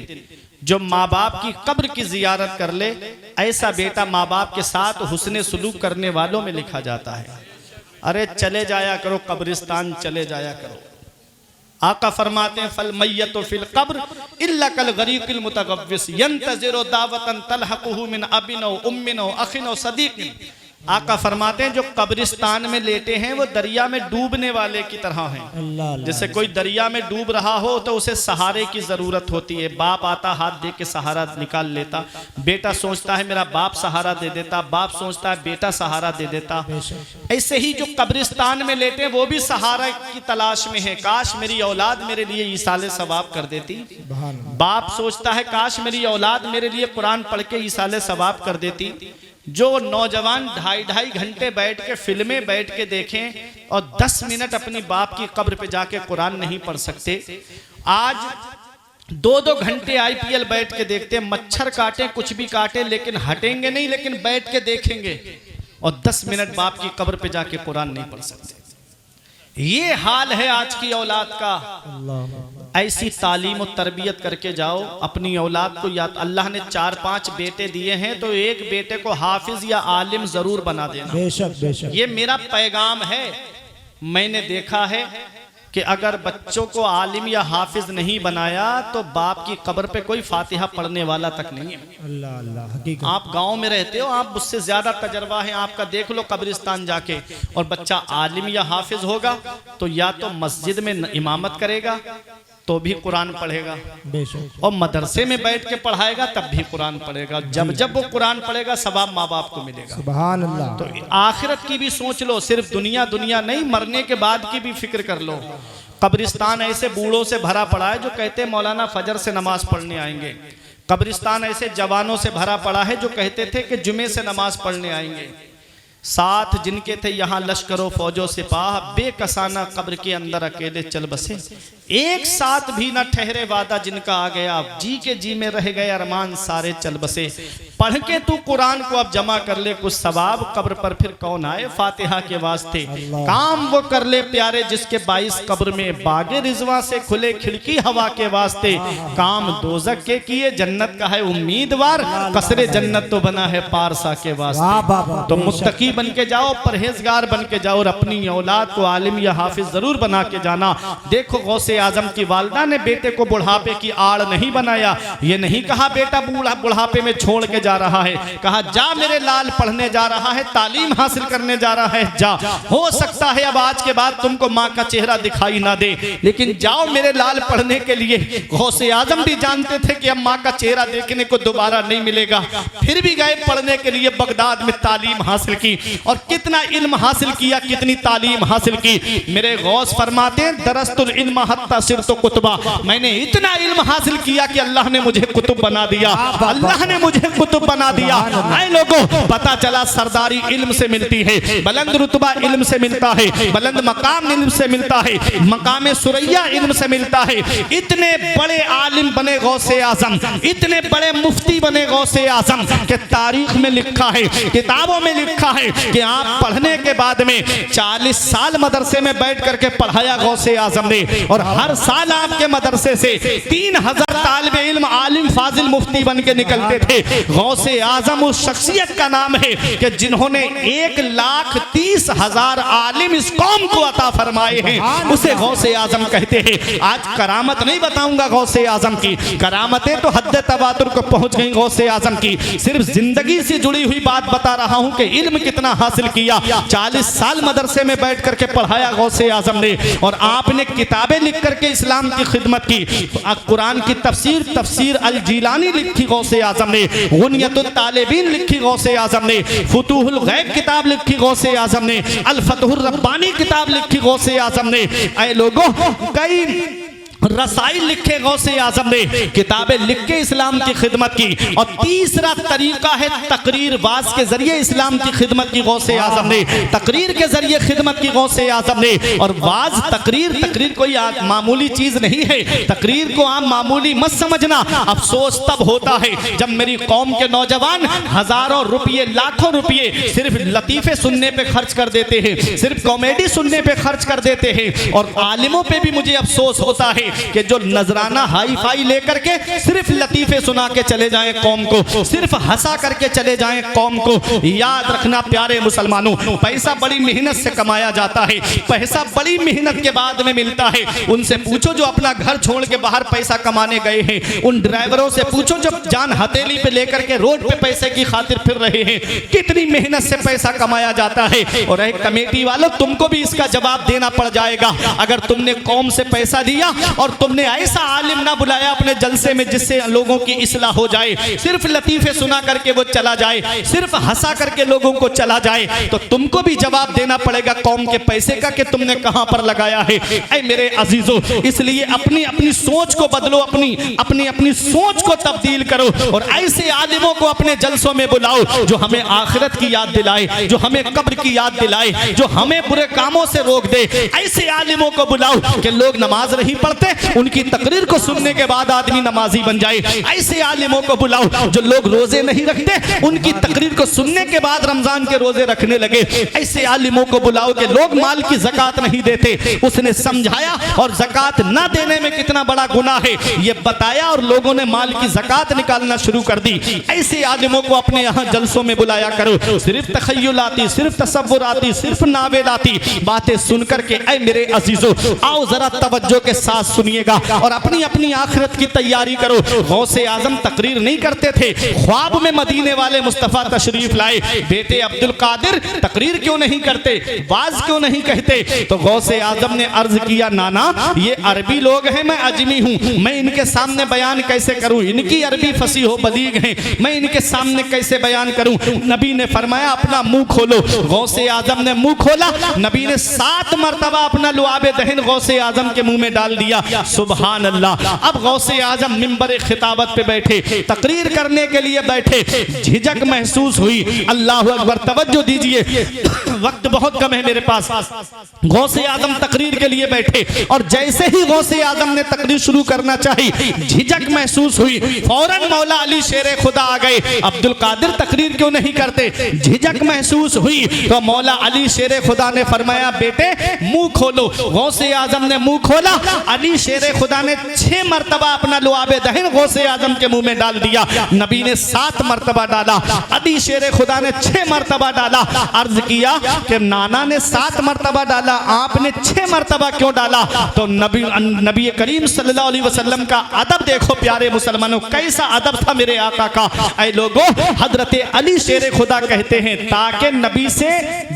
जो माँ बाप की कब्र की जियारत कर ले, ऐसा बेटा माँ बाप के साथ हुस्ने सुलूक करने वालों में लिखा जाता है। अरे चले जाया करो कब्रिस्तान, चले जाया करो। आका फरमाते हैं फल मैयतु फिल कब्र इल्ला कल गरीकिल मुतगव्विस यंतज़िरु दावतन तलहकुहु मिन अबिन व उम्मिन व अखिन व सदीकिन। आका फरमाते हैं जो कब्रिस्तान में लेटे हैं वो दरिया में डूबने वाले की तरह हैं। जैसे कोई दरिया में डूब रहा हो तो उसे सहारे की जरूरत होती है। बाप आता हाथ दे के सहारा निकाल लेता, बेटा सोचता है मेरा बाप सहारा दे देता, बाप सोचता है बेटा सहारा दे देता। ऐसे ही जो कब्रिस्तान में लेटे वो भी सहारा की तलाश में है। काश मेरी औलाद मेरे लिए ईसाले सवाब कर देती। बाप सोचता है काश मेरी औलाद मेरे लिए कुरान पढ़ के ईसाले सवाब कर देती। जो नौजवान 2.5 घंटे बैठ के फिल्में बैठ के देखें और 10 मिनट अपनी बाप की कब्र पे जाके कुरान नहीं पढ़ सकते, आज 2-2 घंटे IPL बैठ के देखते, मच्छर काटे कुछ भी काटे लेकिन हटेंगे नहीं, लेकिन बैठ के देखेंगे, और 10 मिनट बाप की कब्र पे जाके कुरान नहीं पढ़ सकते। ये हाल है आज की औलाद का। ऐसी तालीम और तरबियत करके जाओ अपनी औलाद को। या अल्लाह ने 4-5 बेटे दिए हैं तो एक बेटे को हाफिज या आलिम जरूर बना देना। बेशक बेशक, ये मेरा पैगाम है। मैंने देखा है कि अगर बच्चों को आलिम या हाफिज नहीं बनाया तो बाप की कब्र पे कोई फातिहा पढ़ने वाला तक नहीं है। अल्लाह अल्लाह, हकीकत। आप गांव में रहते हो, आप मुझसे ज्यादा तजर्बा है आपका, देख लो कब्रिस्तान जाके, और बच्चा आलिम या हाफिज होगा तो या तो मस्जिद में इमामत करेगा तो भी कुरान पढ़ेगा, और मदरसे में बैठ के पढ़ाएगा तब भी कुरान पढ़ेगा। जब जब वो कुरान पढ़ेगा सवाब माँ बाप को मिलेगा। सुभान अल्लाह। तो आखिरत की भी सोच लो, सिर्फ दुनिया नहीं, मरने के बाद की भी फिक्र कर लो। कब्रिस्तान ऐसे बूढ़ों से भरा पड़ा है जो कहते हैं मौलाना फजर से नमाज पढ़ने आएंगे। कब्रिस्तान ऐसे जवानों से भरा पड़ा है जो कहते थे कि जुमे से नमाज पढ़ने आएंगे। साथ जिनके थे यहाँ लश्करों फौजों सिपाह, बेकसाना कब्र के अंदर अकेले चल बसे। एक साथ भी न ठहरे वादा जिनका आ गया, जी के जी में रह गए अरमान सारे चल बसे। पढ़ के तू कुरान को अब जमा कर ले कुछ सवाब, कब्र पर फिर कौन आए फातिहा के वास्ते। काम वो कर ले प्यारे जिसके 22 कब्र में बागे रिजवा से खुले खिड़की हवा के वास्ते। काम दोजक के किए जन्नत का है उम्मीदवार, कसरे जन्नत तो बना है पारसा के वास्ते। तो मुत्तकी बन के जाओ, परहेजगार बन के जाओ, और अपनी औलाद को आलिम या हाफिज जरूर बना के जाना। देखो गौसे आजम की वालदा ने बेटे को बुढ़ापे की आड़ नहीं बनाया। ये नहीं कहा बेटा बुढ़ापे में छोड़ के जा रहा है, कहा जा मेरे लाल पढ़ने जा रहा है, तालीम हासिल करने जा रहा है, जा। हो सकता है अब आज के बाद तुमको माँ का चेहरा दिखाई ना दे, लेकिन जाओ मेरे लाल पढ़ने के लिए। गौसे आजम भी जानते थे कि अब माँ का चेहरा देखने को दोबारा नहीं मिलेगा, फिर भी गए पढ़ने के लिए। बगदाद में तालीम हासिल की और कितना इल्म हासिल किया, कितनी तालीम हासिल की। मेरे गौस फरमाते हैं दरस्तुल इल्म हत्ता सिरतु कुतुबा, मैंने इतना इल्म हासिल किया कि अल्लाह ने मुझे कुतुब बना दिया, अल्लाह ने मुझे कुतुब बना दिया। ऐ लोगों, पता चला सरदारी इल्म से मिलती है, बुलंद रुतबा इल्म से मिलता है, बुलंद मकाम इल्म से मिलता है, मकाम सुरैया इल्म से मिलता है। इतने बड़े आलिम बने गौसे आजम, इतने बड़े मुफ्ती बने गौसे आजम के तारीख में लिखा है, किताबों में लिखा है कि आप पढ़ने के बाद में 40 साल मदरसे में बैठ करके पढ़ाया गौसे आजम ने, और हर साल आपके मदरसे से 3000 तालिबे इल्म आलिम फाजिल मुफ्ती बन के निकलते थे। गौसे आजम उस शख्सियत का नाम है कि जिन्होंने 1,30,000 आलिम इस कौम को अता फरमाए हैं, उसे गौसे आजम कहते हैं। आज करामत नहीं बताऊंगा गौसे आजम की, करामतें तो हद तवातुर को पहुंच गई गौसे आजम की। सिर्फ जिंदगी से जुड़ी हुई बात बता रहा हूं कि इल्म कितना हासिल किया। 40 साल मदरसे में बैठ करके पढ़ाया गौसे आजम ने, और आपने किताबें लिख करके इस्लाम की खिदमत की। कुरान की तफसीर अल जीलानी लिखी गौसे आजम ने, गुनियतुल तालिबीन लिखी गौसे आजम ने, फुतूहुल गैब किताब लिखी गौसे आजम ने, अल फतहुर रब्बानी किताब लिखी गौसे आजम ने। ऐ लोगों, कई रसाइल लिखे गौसे आजम ने, किताबें लिख के इस्लाम की खिदमत की। और तीसरा तरीका है तकरीर, वाज के जरिए इस्लाम की खिदमत की गौसे आजम ने, तकरीर के जरिए खिदमत की गौसे आजम ने। और वाज तकरीर कोई मामूली चीज नहीं है, तकरीर को आप मामूली मत समझना। अफसोस तब होता है जब मेरी कौम के नौजवान हजारों रुपये, लाखों रुपये सिर्फ लतीफे सुनने पे खर्च कर देते हैं, सिर्फ कॉमेडी सुनने पे खर्च कर देते हैं। और आलिमों पे भी मुझे अफसोस होता है कि जो नजराना हाई फाई लेकर के सिर्फ लतीफे सुना के चले जाएं कौम को, सिर्फ हंसा करके चले जाएं कौम को। याद रखना प्यारे मुसलमानों, पैसा बड़ी मेहनत से कमाया जाता है, पैसा बड़ी मेहनत के बाद में मिलता है। उनसे पूछो जो अपना घर छोड़ के बाहर पैसा कमाने गए हैं, उन ड्राइवरों से पूछो जो जान हथेली पे लेकर के रोड पे पैसे की खातिर फिर रहे हैं, कितनी मेहनत से पैसा कमाया जाता है। और एक कमेटी वालों, तुमको भी इसका जवाब देना पड़ जाएगा। अगर तुमने कौम से पैसा दिया और तुमने ऐसा आलिम ना बुलाया अपने जलसे में जिससे लोगों की इस्लाह हो जाए, सिर्फ लतीफे सुना करके वो चला जाए, सिर्फ हंसा करके लोगों को चला जाए, तो तुमको भी जवाब देना पड़ेगा कौम के पैसे का कि तुमने कहां पर लगाया है। ऐ मेरे अजीजों, इसलिए अपनी अपनी सोच को बदलो, अपनी सोच को तब्दील करो, और ऐसे आलिमों को अपने जलसों में बुलाओ जो हमें आखिरत की याद दिलाए, जो हमें कब्र की याद दिलाए, जो हमें बुरे कामों से रोक दे। ऐसे आलिमों को बुलाओ कि लोग नमाज नहीं पढ़ते, उनकी तकरीर को सुनने के बाद आदमी नमाजी बन जाए। ऐसे आलिमों को बुलाओ जो लोग रोजे नहीं रखते, उनकी तकरीर को सुनने के बाद रमजान के रोजे रखने लगे। ऐसे आलिमों को बुलाओ कि लोग माल की ज़कात नहीं देते, उसने समझाया और ज़कात ना देने में कितना बड़ा गुनाह है ये बताया, और लोगों ने माल की ज़कात निकालना शुरू कर दी। ऐसे आलिमों को अपने यहाँ जलसों में बुलाया करो। सिर्फ तखय्युलाती, सिर्फ तसव्वुराती, सिर्फ नावेलाती बातें सुन करके ऐ मेरे अजीजों, आओ जरा तवज्जो के साथ सुनिएगा और अपनी अपनी आखिरत की तैयारी करो। गौसे आजम तकरीर नहीं करते थे, ख्वाब में मदीने वाले मुस्तफा तशरीफ लाए। बेटे अब्दुल कादिर तकरीर क्यों नहीं करते, वाज क्यों नहीं कहते? तो गौसे आजम ने अर्ज किया, नाना ये अरबी लोग हैं, मैं अजमी हूँ, मैं इनके सामने बयान कैसे करूँ? इनकी अरबी फसी हो बलीग है, मैं इनके सामने कैसे बयान करूँ? नबी ने फरमाया अपना मुंह खोलो। गौसे आजम ने मुंह खोला, नबी ने 7 मरतबा अपना लुआबे दहन गौसे आजम के मुंह में डाल दिया। सुभान अल्लाह। अब गौसे आजम मिंबर खिताबत पे बैठे, तकरीर करने के लिए बैठे, झिझक महसूस हुई। अल्लाह अकबर, तवज्जो दीजिए, वक्त बहुत कम है मेरे पास। गौसे आजम तकरीर के लिए बैठे और जैसे ही गौसे आजम ने तकरीर शुरू करना चाही, झिझक महसूस हुई, फौरन मौला अली शेरे खुदा आ गए। अब्दुल कादिर तकरीर क्यों नहीं करते? झिझक महसूस हुई तो मौला अली शेरे खुदा ने फरमाया, बेटे मुंह खोलो। गौसे आजम ने मुंह खोला, अली शेर खुदा ने 6 मरतबा अपना लुआबे दहन गौसे आजम के मुंह में डाल दिया, नबी ने 7 मरतबा डाला। अली शेर खुदा ने 6 मरतबा डाला। अर्ज किया कि नाना ने 7 मरतबा डाला, आपने 6 मरतबा क्यों डाला? तो नबी करीम सल्लल्लाहु अलैहि वसल्लम का अदब देखो प्यारे मुसलमानों, कैसा अदब था मेरे आका का। ऐ लोगों, हजरत अली शेर खुदा कहते हैं ताकि नबी से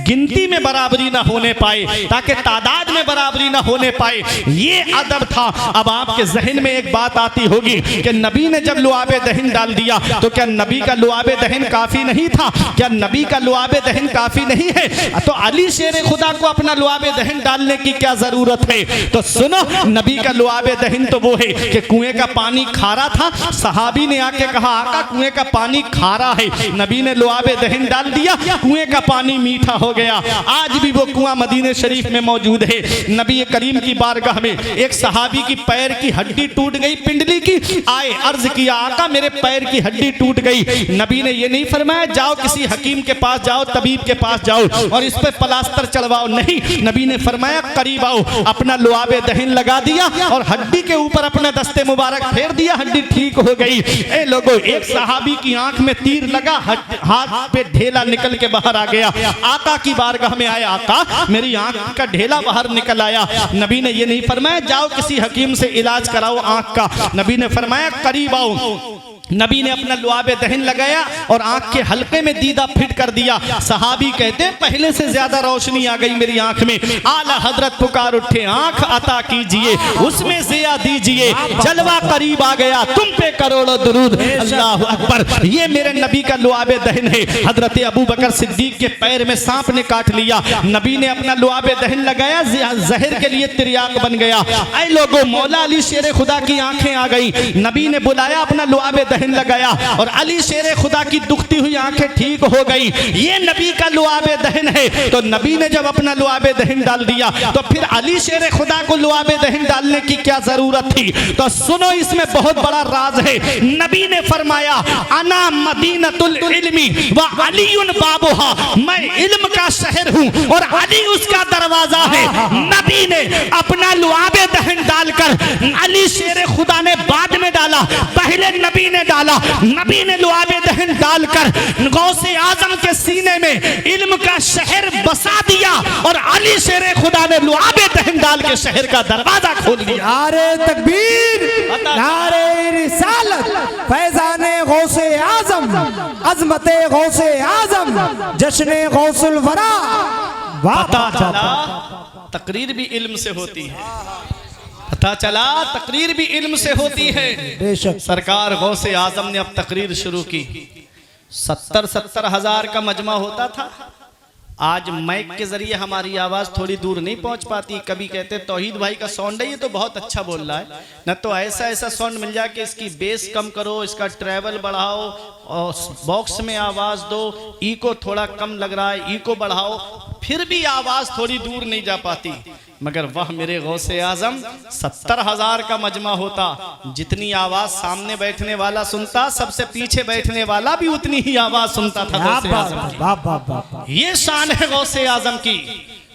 गिनती में बराबरी ना होने पाए, ताकि तादाद में बराबरी ना होने पाए, ये अदब था। अब आपके जहन में एक बात आती होगी कि नबी ने जब लुआबे दहन डाल दिया तो क्या नबी का लुआबे दहन काफी नहीं था? क्या नबी का लुआबे दहन काफी नहीं है? तो अली शेर खुदा को अपना लुआबे दहन डालने की क्या जरूरत है? तो सुनो, नबी का लुआबे दहन तो वो है कि कुएं का पानी खारा था, सहाबी ने आके कहा आका कुएं का पानी खारा है, नबी ने लुआबे दहन डाल दिया, कुएं का पानी मीठा हो गया। आज भी वो कुआं मदीने शरीफ में मौजूद है। नबी करीम की बारगाह में एक सहाबी की पैर की हड्डी टूट गई, पिंडली की, आए अर्ज किया आका मेरे पैर की हड्डी टूट गई। नबी ने ये नहीं फरमाया जाओ किसी हकीम के पास जाओ, तबीब के पास जाओ और इस पे प्लास्टर चढ़वाओ, नहीं, नबी ने फरमाया करीब आओ, अपना लुआबे दहन लगा दिया और हड्डी के ऊपर अपना दस्ते मुबारक फेर दिया, हड्डी ठीक हो गई। ए लोगों, एक सहाबी की आंख में तीर लगा, हाथ पे ढेला निकल के बाहर आ गया। आका की बारगाह में आया, आका मेरी आंख का ढेला बाहर निकल आया। नबी ने ये नहीं फरमाया जाओ किसी हकीम से इलाज कराओ आंख का, नबी ने फरमाया करीब आओ। नबी ने अपना लुआबे दहन लगाया और आंख के हल्के में दीदा फिट कर दिया। सहाबी कहते पहले से ज्यादा रोशनी आ गई मेरी आंख में। आला हजरत पुकार उठे आंख अता कीजिए, उसमें ज़िया दीजिए, जलवा करीब आ गया, तुम पे करोड़ों दुरूद, अल्लाह अकबर। ये मेरे नबी का लुआबे दहन है। हजरत अबू बकर सिद्दीक के पैर में सांप ने काट लिया, नबी ने अपना लुआबे दहन लगाया, जहर के लिए तिरयाक बन गया। ऐ लोगों, मौला अली शेर खुदा की आंखें आ गई, नबी ने बुलाया, अपना लुआबे दहन लगाया और अली शेर खुदा की दुखती हुई आंखें ठीक हो गई। ये नबी का लुआबे दहन है। तो नबी ने जब अपना लुआबे दहन डाल दिया तो फिर अली शेर खुदा को लुआबे दहन डालने की क्या जरूरत थी? तो सुनो, इसमें बहुत बड़ा राज है। नबी ने फरमाया अना मदीनतुल इल्मी व अलीउन बाबुहा, मैं इल्म का शहर हूं और अली उसका दरवाजा है। नबी ने अपना लुआबे दहन डालकर, अली शेर खुदा ने बाद में डाला, पहले नबी ने डाला। नबी ने लुआबे दहन डालकर गौसे आजम के सीने में इल्म का शहर बसा दिया और अली शेर खुदा ने लुआबे दहन डाल के शहर का दरवाजा खोल दिया। नारे तकबीर, नारे रिसालत, फैजाने गौसे आजम, अजमते गौसे आजम, जश्ने गौसुल वरा। पता चला तकरीर भी इल्म से होती है, पता चला तकरीर भी इल्म से होती है। बेशक सरकार गौसे आजम ने अब तकरीर शुरू की। 70-70 हजार का मजमा होता था। आज माइक के जरिए हमारी आवाज थोड़ी दूर नहीं पहुंच पाती। कभी कहते तौहीद भाई का साउंड है, ये तो बहुत अच्छा बोल रहा है, न तो ऐसा ऐसा साउंड मिल जाए कि इसकी बेस कम करो, इसका ट्रैवल बढ़ाओ और बॉक्स में आवाज दो, इको थोड़ा कम लग रहा है, इको बढ़ाओ, फिर भी आवाज थोड़ी दूर नहीं जा पाती। मगर वह मेरे गौसे आजम 70 हजार का मजमा होता, जितनी आवाज सामने बैठने वाला सुनता, सबसे पीछे बैठने वाला भी उतनी ही आवाज सुनता था गौसे आजम की। ये शान है गौसे आजम की।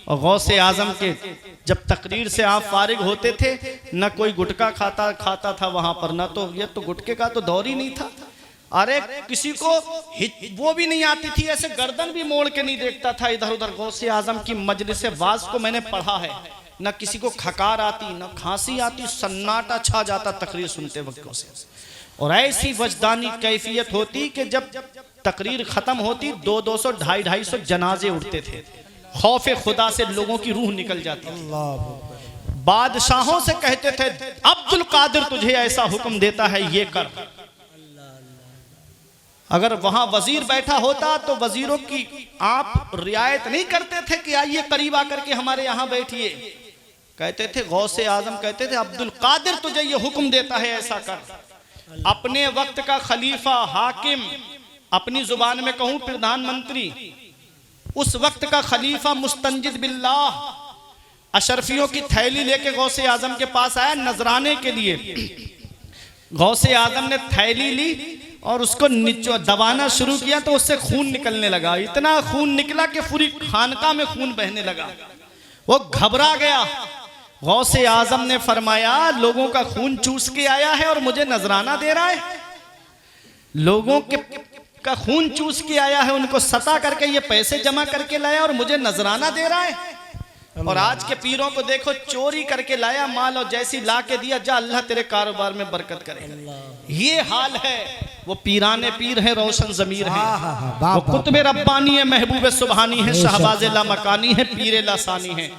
और गौसे आजम के जब तकरीर से आप फारिग होते थे, न कोई गुटखा खाता था वहां पर, न तो ये तो गुटखे का तो दौर ही नहीं था। अरे किसी को वो भी नहीं आती थी, ऐसे गर्दन भी मोड़ के नहीं देखता था इधर उधर। गौसे आजम की मजलिस वाज को मैंने पढ़ा है, न किसी को खकार आती, न खांसी आती, सन्नाटा छा जाता तकरीर सुनते वक्त गौसे। और ऐसी वजदानी कैफियत होती कि जब तकरीर खत्म होती 200-200, 250-250 जनाजे उठते थे। खौफे खुदा से लोगों की रूह निकल जाती थी। बादशाहों से कहते थे अब्दुल कादिर तुझे ऐसा हुक्म देता है ये कर। अगर वहां वजीर बैठा होता तो वजीरों की आप रियायत नहीं करते थे कि आइए करीब आकर के हमारे यहां बैठिए। कहते थे गौसे आजम कहते थे अब्दुल कादिर तुझे ये हुक्म देता है ऐसा कर। अपने वक्त का खलीफा, हाकिम, अपनी जुबान में कहूं प्रधानमंत्री, उस वक्त का खलीफा मुस्तंजिद बिल्लाह अशरफियों की थैली लेके गौसे आजम के पास आया नजराने के लिए। गौसे आजम ने थैली ली और उसको दबाना शुरू किया तो उससे खून निकलने लगा। इतना खून निकला कि पूरी खानका में खून बहने लगा। वो घबरा गया, गौसे आजम ने फरमाया लोगों का खून चूस के आया है और मुझे नजराना दे रहा है। लोगों के का खून चूस के आया है, उनको सता करके ये पैसे जमा करके लाया और मुझे नजराना दे रहा है। और आज के पीरों को देखो, चोरी करके लाया माल और जैसी ला के दिया, जा अल्लाह तेरे कारोबार में बरकत करे। ये हाल है। वो पीराने पीर है, रोशन जमीर है, वो कुतुब रब्बानी है, महबूब सुबहानी है, शहबाज लामकानी है, पीर लासानी है।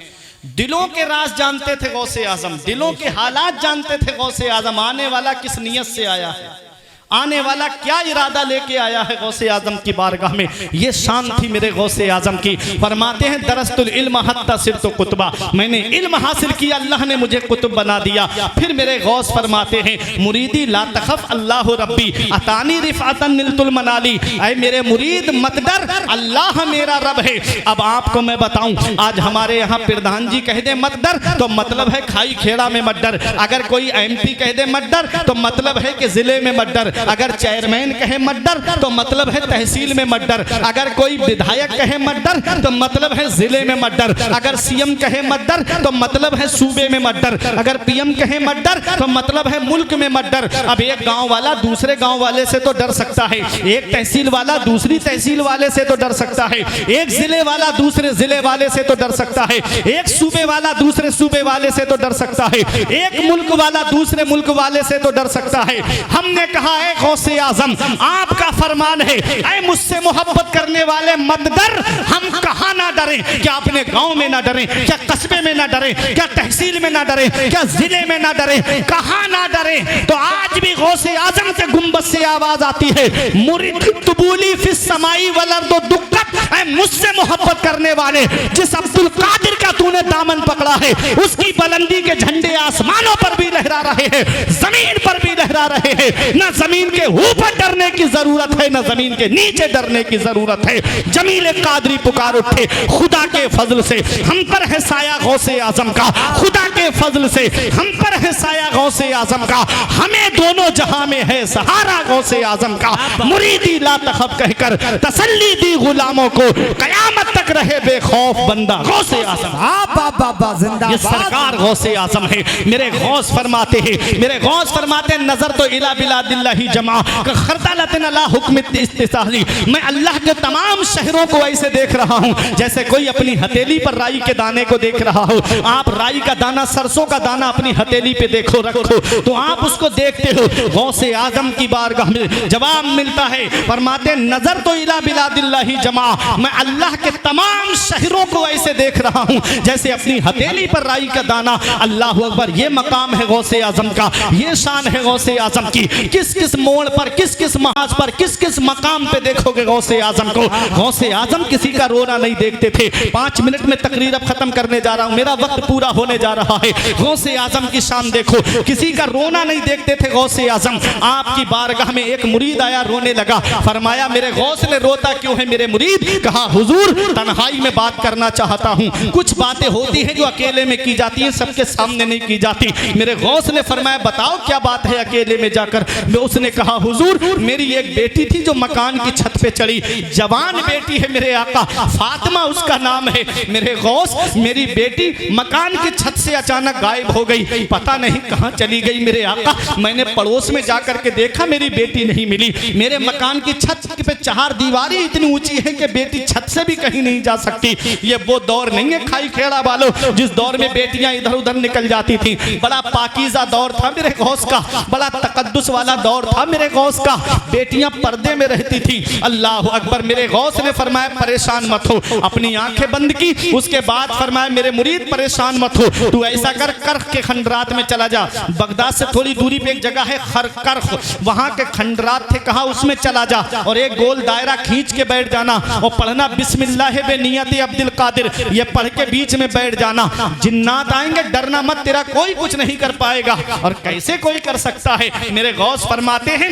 दिलों के राज जानते थे गौसे आजम, दिलों के हालात जानते थे गौसे आजम। आने वाला किस नियत से आया है, आने वाला क्या इरादा लेके आया है गौसे आजम की बारगाह में, ये शान थी मेरे गौसे आजम की। फरमाते हैं दरस्तुल इल्म हत्ता सिरतु कुतबा, मैंने इल्म हासिल किया, अल्लाह ने मुझे कुतुब बना दिया। फिर मेरे गौस फरमाते हैं मुरीदी ला तखफ अल्लाह रब्बी अतानी रिफातन निलतुल मनाली, ऐ मेरे मुरीद मत डर, अल्लाह मेरा रब है। अब आपको मैं बताऊं, आज हमारे यहाँ प्रधान जी कह दे मत डर तो मतलब है खाई खेड़ा में मत डर, अगर कोई MP कह दे मत डर तो मतलब है कि जिले में मत डर, अगर चेयरमैन कहे मत डर तो मतलब है तहसील में मत डर, अगर कोई विधायक कहे मत डर तो मतलब है जिले में मत डर, अगर CM कहे मत डर तो मतलब है सूबे में मत डर, अगर PM कहे मत डर तो मतलब है मुल्क में मत डर। अब एक गांव वाला दूसरे गांव वाले से तो डर सकता है, एक तहसील वाला दूसरी तहसील वाले से तो डर सकता है, एक जिले वाला दूसरे जिले वाले से तो डर सकता है, एक सूबे वाला दूसरे सूबे वाले से तो डर सकता है, एक मुल्क वाला दूसरे मुल्क वाले से तो डर सकता है। हमने कहा है गौसे आजम आपका फरमान है, ऐ मुझसे मोहब्बत करने वाले मत डर। हम कहां ना डरें, क्या अपने गांव में ना डरें, क्या कस्बे में ना डरें, क्या तहसील में ना डरें, क्या जिले में ना डरें, कहां ना डरें। तो आज भी गौसे आजम के गुंबद से आवाज आती है मुरीद तुबूली फिस समाई वलर्दो दुक्कत, ऐ मुझसे मोहब्बत करने वाले जिस अब्दुल कादिर का तूने दामन पकड़ा है, उसकी बुलंदी के झंडे आसमानों पर भी लहरा रहे हैं, जमीन पर भी लहरा रहे हैं। न जमीन के ऊपर डरने की जरूरत है, न जमीन के नीचे डरने की जरूरत है। जमील कादरी पुकार उठे, खुदा के फजल से हम पर है साया गौसे आजम का, खुदा के फजल से हम पर है साया गौसे आजम का, हमें दोनों जहां में है सहारा गौसे आजम का। मुरीदी ला तखफ कहकर तसल्ली दी गुलामों को, कयामत तक रहे बेखौफ बंदा गौसे आजम। ये सरकार गौसे आजम है। मेरे गौस फरमाते हैं, मेरे गौस फरमाते हैं नजर तो इला बिलादिल्लाही जमा खरदालतन अला हुक्म इस्तिसाली, मैं अल्लाह के तमाम शहरों को ऐसे देख रहा हूं जैसे कोई अपनी हथेली पर राई के दाने को देख रहा हो। आप राई का दाना, सरसों का दाना अपनी हथेली पे देखो, रखो तो आप उसको देखते हो। गौसे आजम की बारगाह में जवाब मिलता है, फरमाते नजर तो इला बिलादिल्लाही जमा, मैं अल्लाह के तमाम शहरों को ऐसे देख रहा हूं जैसे अपनी हथेली पर राई का दाना। अल्लाह अकबर, ये मकाम है गौसे आजम का, ये शान है गौसे आजम की। किस किस मोड़ पर, किस किस महाज पर, किस किस मकाम पे देखोगे गौसे आजम को। गौसे आजम किसी का रोना नहीं देखते थे। 5 मिनट में तकरीर अब खत्म करने जा रहा हूं, मेरा वक्त पूरा होने जा रहा है। गौसे आजम की शान देखो, किसी का रोना नहीं देखते थे गौसे आजम। आपकी बारगाह में एक मुरीद आया, रोने लगा, फरमाया मेरे गौस ने रोता क्यों है मेरे मुरीद? कहा हुजूर तन्हाई में बात करना चाहता हूं, कुछ बातें होती हैं जो अकेले में की जाती हैं, सबके सामने नहीं की जाती। मेरे गौस ने फरमाया बताओ क्या बात है अकेले में जाकर। उसने कहा हुजूर मेरी एक बेटी थी जो मकान की छत पे चढ़ी, जवान बेटी है मेरे आका, फातिमा उसका नाम है। मेरे गौस मेरी बेटी मकान की छत से अचानक गायब हो गई, पता नहीं कहां चली गई मेरे आका। मैंने पड़ोस में जाकर के देखा, मेरी बेटी नहीं मिली। मेरे मकान की छत पे 4 दीवारी इतनी ऊंची है कि बेटी छत से भी कहीं नहीं जा सकती। ये वो दौर नहीं है खाई खेड़ा वालों जिस दौर में बेटियां इधर उधर निकल जाती थी। बड़ा पाकीज़ा दौर था मेरे गौस का, बड़ा तकद्दुस वाला दौर था मेरे गौस का, बेटियां पर्दे में रहती थी। अल्लाह अकबर। मेरे गौस ने फरमाया परेशान मत हो, अपनी आंखें बंद की। उसके बाद फरमाया मेरे मुरीद परेशान मत हो, तू ऐसा कर कर्ख के खंडरात में चला जा। बगदाद से थोड़ी दूरी पे एक जगह है कर्ख, वहां के खंडरात थे, कहा उसमें चला जा और एक गोल दायरा खींच के बैठ जाना और पढ़ना बिस्मिल्लाह बेनियत अब्दुल कादिर, ये पढ़ के बीच में बैठ जाना। जिन्नात आएंगे, डरना मत, तेरा कोई कुछ नहीं कर पाएगा। और कैसे कोई कर सकता है? मेरे गौस फरमाते हैं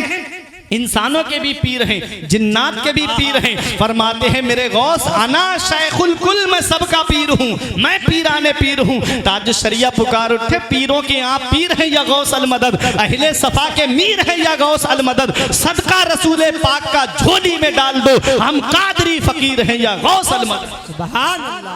इंसानों के भी पीर हैं, जिन्नात के भी पीर हैं। फरमाते हैं मेरे गौस अना शेखुल कुल, मैं सबका पीर हूँ, मैं पीराने पीर हूँ। ताज शरिया पुकार उठे पीरों के आप पीर हैं या गौस अल मदद, अहले सफा के मीर हैं या गौस अल मदद। सदका रसूले पाक का झोली में डाल दो, हम कादरी फकीर हैं या गौस अल मदद।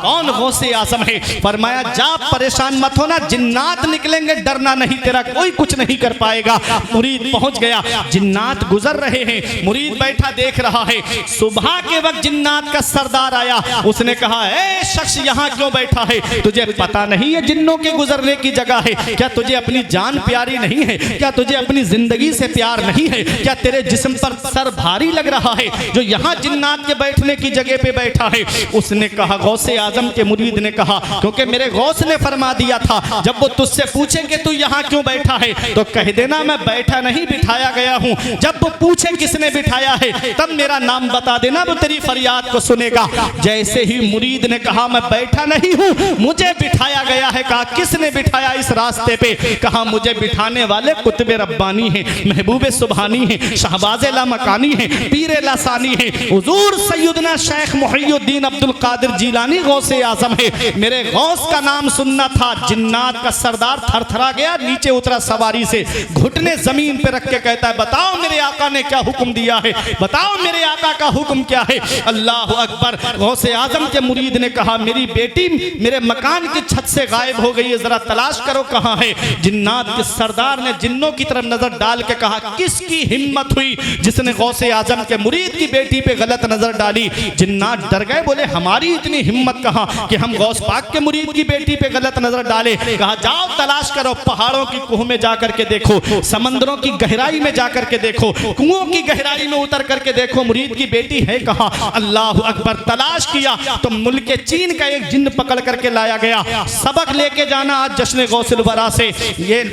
कौन गौसे आजम है? फरमाया जा परेशान मत होना, जिन्नात निकलेंगे, डरना नहीं, तेरा कोई कुछ नहीं कर पाएगा। मुरीद पहुंच गया, जिन्नात गुजर रहे हैं, मुरीद बैठा देख रहा है। सुबह के वक्त जिन्नात का सरदार आया, उसने कहा ए शख्स यहाँ क्यों बैठा है? तुझे पता नहीं है जिन्नों के गुजरने की जगह है? क्या तुझे अपनी जान प्यारी नहीं है? क्या तुझे अपनी जिंदगी से प्यार नहीं है? क्या तेरे जिस्म पर सर भारी लग रहा है जो यहाँ जिन्नात के बैठने की जगह पे बैठा है? उसने कहा, गौसे आजम के मुरीद ने कहा, क्योंकि मेरे गौस ने फरमा दिया था जब वो तुझसे पूछेंगे तू यहाँ क्यों बैठा है तो कह देना मैं बैठा नहीं बिठाया गया हूँ। जब वो पूछे किसने बिठाया है तब मेरा नाम बता देना, वो तेरी फरियाद को सुनेगा। जैसे ही मुरीद ने कहा मैं बैठा नहीं हूँ, मुझे बिठाया गया है। कहा किसने बिठाया इस रास्ते पे? कहा मुझे बिठाने वाले कुतुब रब्बानी हैं, महबूब सुबहानी हैं, शहबाज लामकानी हैं, पीर लासानी हैं, हुजूर सैयदना शेख मुहियुद्दीन अब्दुल कादिर जिलानी गौसे आजम है। मेरे गौस का नाम सुनना था। जिन्नात का सरदार थरथरा गया, नीचे उतरा सवारी से, घुटने जमीन पे रख के कहता है बताओ मेरे आका ने क्या हुक्म दिया है, बताओ मेरे आका का हुक्म क्या है? अल्लाह अकबर। गौसे आजम के मुरीद ने कहा मेरी बेटी मेरे मकान की छत से गायब हो गई है, जरा तलाश करो कहाँ है। जिन्नात के सरदार ने जिन्नों की तरफ नजर डाल के कहा किसकी हिम्मत हुई जिसने गौसे आजम के मुरीद की बेटी पे गलत नजर डाली? जिन्नात डर गए, बोले हमारी इतनी हिम्मत कहाँ कि हम गौस पाक के मुरीद की बेटी पे गलत नजर डाले। कहा जाओ तलाश करो, पहाड़ों की कुह में जाकर के देखो, समंदरों की गहराई में जाकर के देखो, कुओं की गहराई में उतर करके देखो मुरीद की बेटी है कहाँ। अल्लाह अकबर। तलाश किया तो मुल्क चीन का एक जिन्न पकड़ करके लाया गया। सबक लेके जाना आज जश्न गौसुल वरा से। ये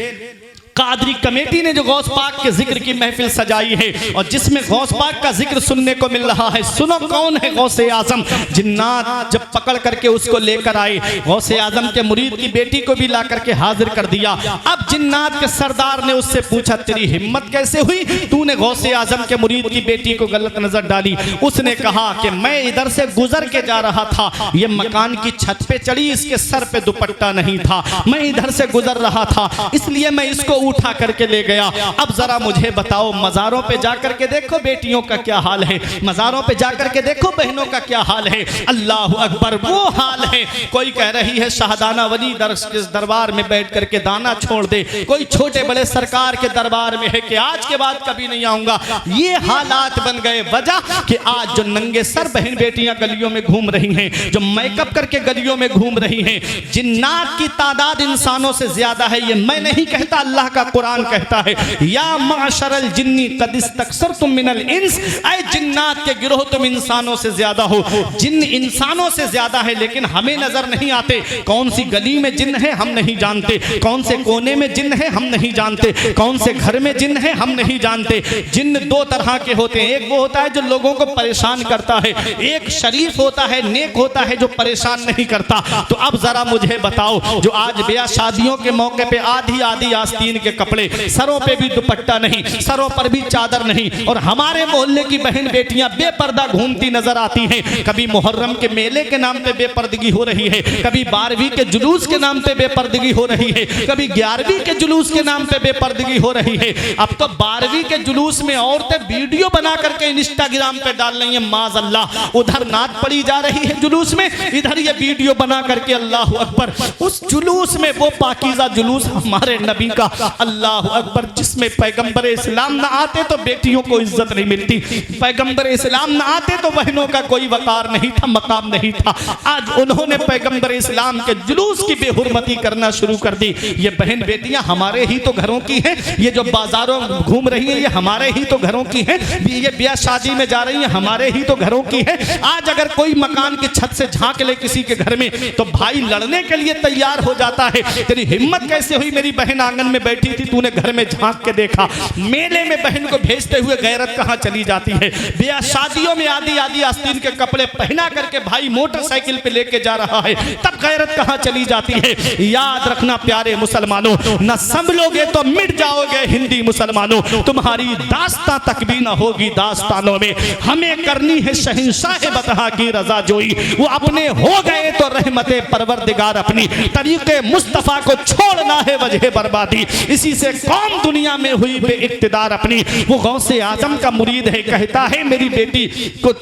कादरी कमेटी ने जो गौस पाक के जिक्र की महफिल सजाई है और जिसमें गौस पाक का जिक्र सुनने को मिल रहा है। सुनो कौन है गौसे आजम। जिन्नात जब पकड़ करके उसको लेकर आए, गौसे आजम के मुरीद की बेटी को भी ला करके हाजिर कर दिया। अब जिन्नात के सरदार ने उससे पूछा तेरी हिम्मत कैसे हुई, तूने गौसे आजम के मुरीद की बेटी को गलत नजर डाली? उसने कहा कि मैं इधर से गुजर के जा रहा था, ये मकान की छत पे चढ़ी, इसके सर पे दुपट्टा नहीं था, मैं इधर से गुजर रहा था इसलिए मैं इसको उठा करके ले गया। अब जरा मुझे बताओ मज़ारों पे जाकर के देखो बेटियों का क्या हाल है, मज़ारों पे जाकर के देखो बहनों का क्या हाल है। अल्लाह अकबर। वो हाल है, कोई कह रही है शाहदाना वली दरबार में बैठ करके दाना छोड़ दे, कोई छोटे बड़े सरकार के दरबार में है कि आज के बाद कभी नहीं आऊंगा। ये हालात बन गए। वजह कि आज जो नंगे सर बहन बेटियां गलियों में घूम रही हैं, जो मेकअप करके गलियों में घूम रही हैं, जिन्नात की तादाद इंसानों से ज्यादा है। ये मैं नहीं कहता, अल्लाह का कुरान कहता है या माशरल जिन्नी कद इस्तक्सरतुम मिनल इंस, ऐ जिन्नात के गिरोह तुम इंसानों से ज्यादा हो। जिन्न इंसानों से ज्यादा है लेकिन हमें नजर नहीं आते। कौन सी गली में जिन्न है हम नहीं जानते, कौन से कोने में जिन्न है हम नहीं जानते, कौन से घर में जिन्न है हम नहीं जानते। जिन्न दो तरह के होते हैं, एक वो होता है जो लोगों को परेशान करता है, एक शरीफ होता है, नेक होता है जो परेशान नहीं करता। तो अब जरा मुझे बताओ जो आज ब्याह शादियों के मौके पे आधी आधी आस्तीन के कपड़े, सरों पे भी दुपट्टा नहीं, सरों पर भी चादर नहीं, और हमारे मोहल्ले की बहन बेटियां बेपर्दा घूमती नजर आती हैं। कभी मुहर्रम के मेले के नाम पे बेपर्दगी हो रही है, कभी 12वीं के जुलूस के नाम पे बेपर्दगी हो रही है, कभी 11वीं के जुलूस के नाम पे बेपर्दगी हो रही है। अब तो 12वीं के जुलूस में औरतें वीडियो बना करके इंस्टाग्राम पे डाल रही हैं, माज़अल्लाह। उधर नात पड़ी जा रही है जुलूस में, इधर ये वीडियो बना करके, अल्लाह अकबर। उस जुलूस में वो पाकीज़ा जुलूस हमारे नबी का, अल्लाह अकबर, जिसमें पैगंबर इस्लाम ना आते तो बेटियों को इज्जत नहीं मिलती, पैगंबर इस्लाम ना आते तो बहनों का कोई वकार नहीं था, मकाम नहीं था। आज उन्होंने पैगंबर इस्लाम के जुलूस की बेहुरमती करना शुरू कर दी। ये बहन बेटियां हमारे ही तो घरों की हैं, ये जो बाजारों घूम रही हैं ये हमारे ही तो घरों की हैं, ये ब्याह शादी में जा रही हैं हमारे ही तो घरों की है। आज अगर कोई मकान की छत से झांक ले किसी के घर में तो भाई लड़ने के लिए तैयार हो जाता है। तेरी हिम्मत कैसे हुई मेरी बहन आंगन में बैठ बैठी थी, तूने घर में झांक के देखा। मेले में बहन को भेजते हुए गैरत कहाँ चली जाती है। ब्याह शादियों में आधी आधी आस्तीन के कपड़े पहना करके भाई मोटरसाइकिल पे लेके जा रहा है, तब गैरत कहाँ चली जाती है। याद रखना प्यारे मुसलमानों, न संभलोगे तो मिट जाओगे हिंदी मुसलमानों, तुम्हारी दास्तां तक भी न होगी दास्तानों में। हमें करनी है शहंशाह बतहा की रजा जोई, वो अपने हो गए तो रहमते परवरदिगार अपनी, तरीके मुस्तफा को छोड़ना है वजह बर्बादी, इसी से कौम दुनिया में हुई बे इक्तिदार अपनी। वो गौसे आजम का मुरीद है, कहता है मेरी बेटी को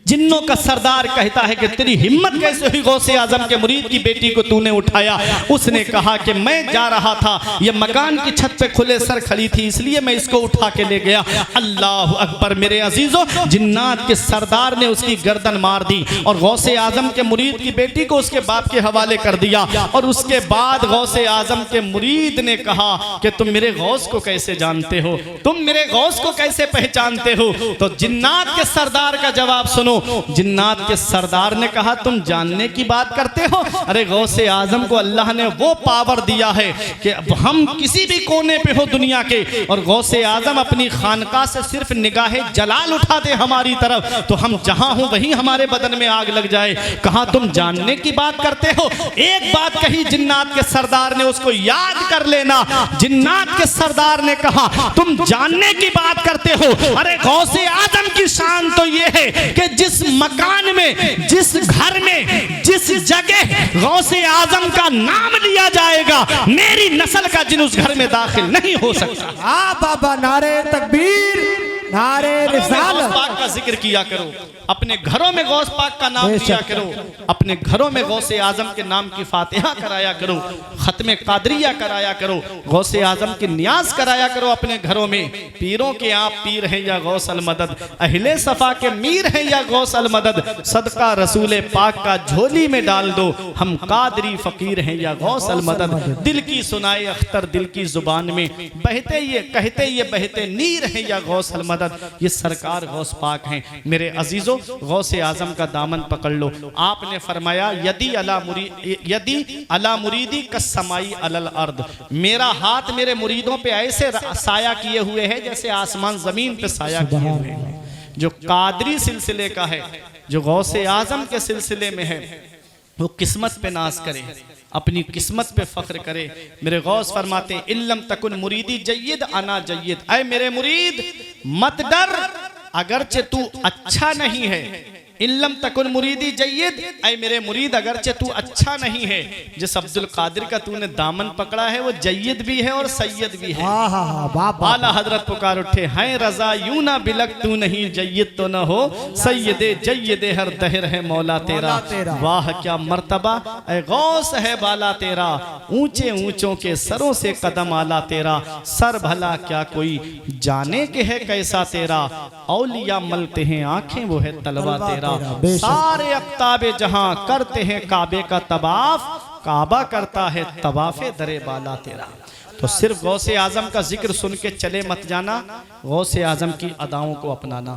जिन्नों का सरदार कहता है कि तेरी हिम्मत कैसे हुई गौसे आजम के मुरीद की बेटी को तूने उठाया। उसने कहा कि मैं जा रहा था, ये मकान की छत पे खुले सर खड़ी थी, इसलिए मैं इसको उठा के ले गया। अल्लाह अकबर मेरे अजीजों, जिन्नात के सरदार ने उसकी गर्दन मार दी और गौसे आजम के मुरीद की बेटी को उसके बाप के हवाले कर दिया। और उसके बाद गौसे आजम के मुरीद ने कहा कि तुम मेरे गौस को कैसे जानते हो, तुम मेरे गौस को कैसे पहचानते हो। तो जिन्नात के सरदार का जवाब सुनो। जिन्नात के सरदार ने कहा तुम जानने की बात करते हो, अरे गौसे आजम को अल्लाह ने वो पावर दिया है कि हम किसी भी कोने पे हो दुनिया के और गौसे आजम अपनी खानका से सिर्फ निगाहे जलाल उठा दे हमारी तरफ, तो हम जहां हो वहीं हमारे बदन में आग लग जाए। कहा तुम जानने की बात करते हो। एक बात कही जिन्नात के सरदार ने, उसको याद कर लेना। जिन्नात के सरदार ने कहा तुम जानने की बात करते हो, अरे गौसे आजम की शान तो ये है कि जिस मकान में, जिस घर में, जिस जगह गौसे आजम का नाम लिया जाएगा, मेरी नस्ल का जिन उस घर में दाखिल नहीं हो सकता। बाबा नारे तकबीर, नारे रिसालत। गौस पाक का जिक्र किया करो, अपने घरों में गौस पाक का नाम लिया करो, अपने घरों में गौसे आजम के नाम की फातिहा कराया करो, खत्मे कादरिया कराया करो, गौसे आजम की नियाज कराया करो अपने घरों में। पीरों के आप पीर हैं या गौस अल मदद, अहले सफा के मीर हैं या गौस अल मदद, सदका रसूले पाक का झोली में डाल दो, हम कादरी फकीर हैं या गौस अल मदद। दिल की सुनाए अख्तर दिल की जुबान में, बहते ये कहते ये बहते नीर हैं या गौस अल मदद। ये सरकार गौस पाक हैं। मेरे अजीजों, गौसे आजम का दामन पकड़ लो। आपने फरमाया यदि अला मुरीदी कसमाई अलल अर्द, मेरा हाथ मेरे मुरीदों पे ऐसे साया किए हुए है जैसे आसमान जमीन पे साया किए हुए हैं। जो कादरी सिलसिले का है, जो गौसे आजम के सिलसिले में है, वो किस्मत पे नाज करे, अपनी किस्मत पे फख्र करे। मेरे गौस फरमाते हैं इल्लम तकुन मुरीदी जय्यद अना जय्यद, ऐ मेरे मुरीद मत डर अगरचे तू अच्छा नहीं है। इल्लम तकुन मुरीदी जय्यद, ऐ मेरे मुरीद अगरचे तू अच्छा नहीं है। जिस अब्दुल कादिर का तूने दामन पकड़ा है वो जय्यद भी है और सैयद भी है। आला हजरत पुकार उठे हैं रजा यूं ना बिलक तू नहीं जय्यद तो न हो, सैयदे जय्यदे हर दहर है मौला तेरा। वाह क्या मर्तबा ऐ गौस है बाला तेरा, ऊंचे ऊंचों के सरों से कदम आला तेरा। सर भला क्या कोई जाने के है कैसा तेरा, औलिया मलते हैं आंखें वो है तलवा तेरा। सारे अफ्ताबे जहां करते हैं काबे का तवाफ, काबा करता है तवाफे दरे बाला तेरा। तो सिर्फ गौसे आजम का जिक्र सुन के चले मत जाना, गौसे आजम की अदाओं को अपनाना,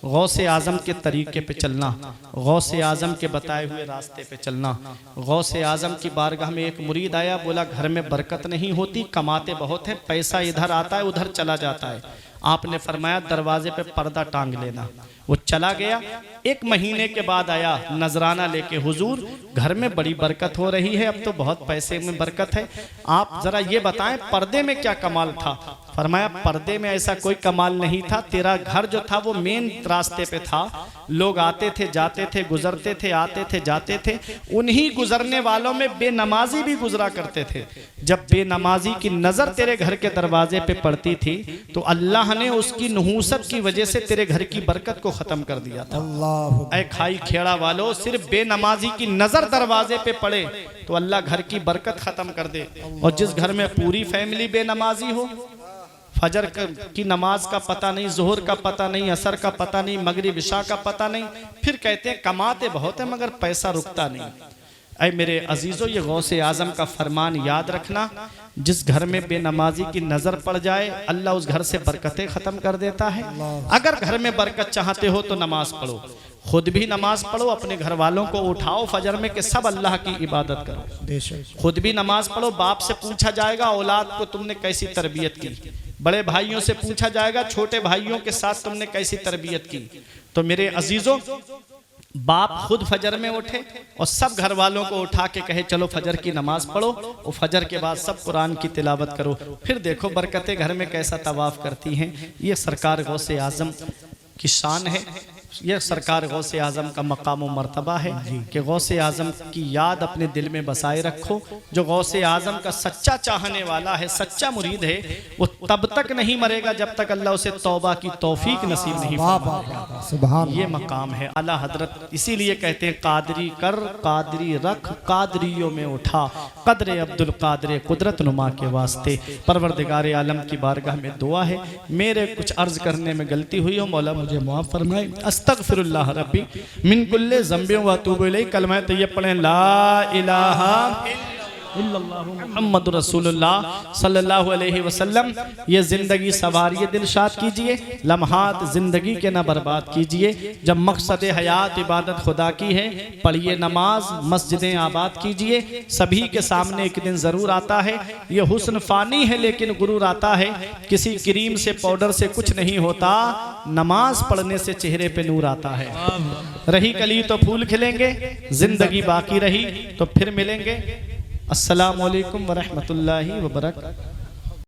गौसे आजम के तरीके पे चलना, गौसे आजम के बताए हुए रास्ते पे चलना। गौसे आजम की बारगाह में एक मुरीद आया, बोला घर में बरकत नहीं होती, कमाते बहुत है, पैसा इधर आता है उधर चला जाता है। आपने फरमाया दरवाजे पे पर्दा टांग लेना। वो चला गया, एक महीने के बाद आया नजराना लेके, हुजूर घर में बड़ी बरकत हो रही है, अब तो बहुत पैसे में बरकत है, आप जरा ये बताएं पर्दे में क्या कमाल था। फरमाया पर्दे में ऐसा कोई कमाल नहीं था, तेरा घर जो था वो मेन रास्ते पे था, लोग आते थे जाते थे, गुजरते थे आते थे जाते थे, उन्हीं गुजरने वालों में बेनमाजी भी गुजरा करते थे। जब बेनमाजी की नजर तेरे घर के दरवाजे पे पड़ती थी तो अल्लाह ने उसकी नहूसत की वजह से तेरे घर की बरकत को खत्म कर दिया था। ऐ खाई खेड़ा वालों, सिर्फ बेनमाजी की नजर दरवाजे पे पड़े तो अल्लाह घर की बरकत खत्म कर दे। और जिस घर में पूरी फैमिली बेनमाजी हो, फजर की नमाज का पता नहीं, जोहर का पता नहीं, असर का पता नहीं, मगरिब इशा का पता नहीं, फिर कहते हैं कमाते बहुत है मगर पैसा रुकता नहीं। ऐ मेरे अजीजों, ये गौसे आजम का फरमान याद रखना, जिस घर में बेनमाजी की नजर पड़ जाए अल्लाह उस घर से बरकतें खत्म कर देता है। अगर घर में बरकत चाहते हो तो नमाज पढ़ो, खुद भी नमाज पढ़ो, अपने घर वालों को उठाओ फजर में कि सब अल्लाह की इबादत करो। खुद भी नमाज पढ़ो। बाप से पूछा जाएगा औलाद को तुमने कैसी तरबियत की, बड़े भाइयों से पूछा जाएगा छोटे भाइयों के साथ तुमने कैसी तरबियत की। तो मेरे अजीजों, बाप खुद फजर में उठे और सब घर वालों को उठा के कहे चलो फजर की नमाज पढ़ो, और फजर के बाद सब कुरान की तिलावत करो। फिर देखो बरकतें घर में कैसा तवाफ करती हैं। ये सरकार गौसे आज़म की शान है, यह सरकार गौसे आज़म का मकाम व मर्तबा है कि गौसे आज़म की याद अपने दिल में बसाए रखो। जो गौसे आज़म का सच्चा चाहने वाला है, सच्चा मुरीद है, वो तब तक नहीं मरेगा जब तक अल्लाह उसे तौबा की तौफीक नसीब नहीं फरमाए। सुभान ये मकाम है आला हजरत। इसीलिए कहते हैं कादरी कर कादरी रख, कादरियों में उठा, कदर अब्दुल कादर कुदरत नुमा के वास्ते। परवरदिगार आलम की बारगाह में दुआ है, मेरे कुछ अर्ज करने में गलती हुई हो मौला मुझे माफ़ फरमाए। अस्तगफिरुल्लाह रब्बी मिन कुल्ले ज़ंबियों व अतूबु इलैह। कलमा तैयब पढ़ें, ला इलाहा इल्लल्लाहु मुहम्मदुर रसूलुल्लाह सल्लल्लाहु अलैहि वसल्लम। ये ज़िंदगी सवारिए दिलशाद कीजिए, लम्हात ज़िंदगी के ना बर्बाद कीजिए। जब मकसद हयात इबादत खुदा की है, पढ़िए नमाज, मस्जिदें आबाद कीजिए। सभी के सामने एक दिन ज़रूर आता है। ये हुस्न फ़ानी है लेकिन गुरूर आता है। किसी क्रीम से पाउडर से कुछ नहीं होता, नमाज पढ़ने से चेहरे पे नूर आता है। रही कली तो फूल खिलेंगे, ज़िंदगी बाकी रही तो फिर मिलेंगे। अस्सलामु अलैकुम व रहमतुल्लाहि व बरकातहू।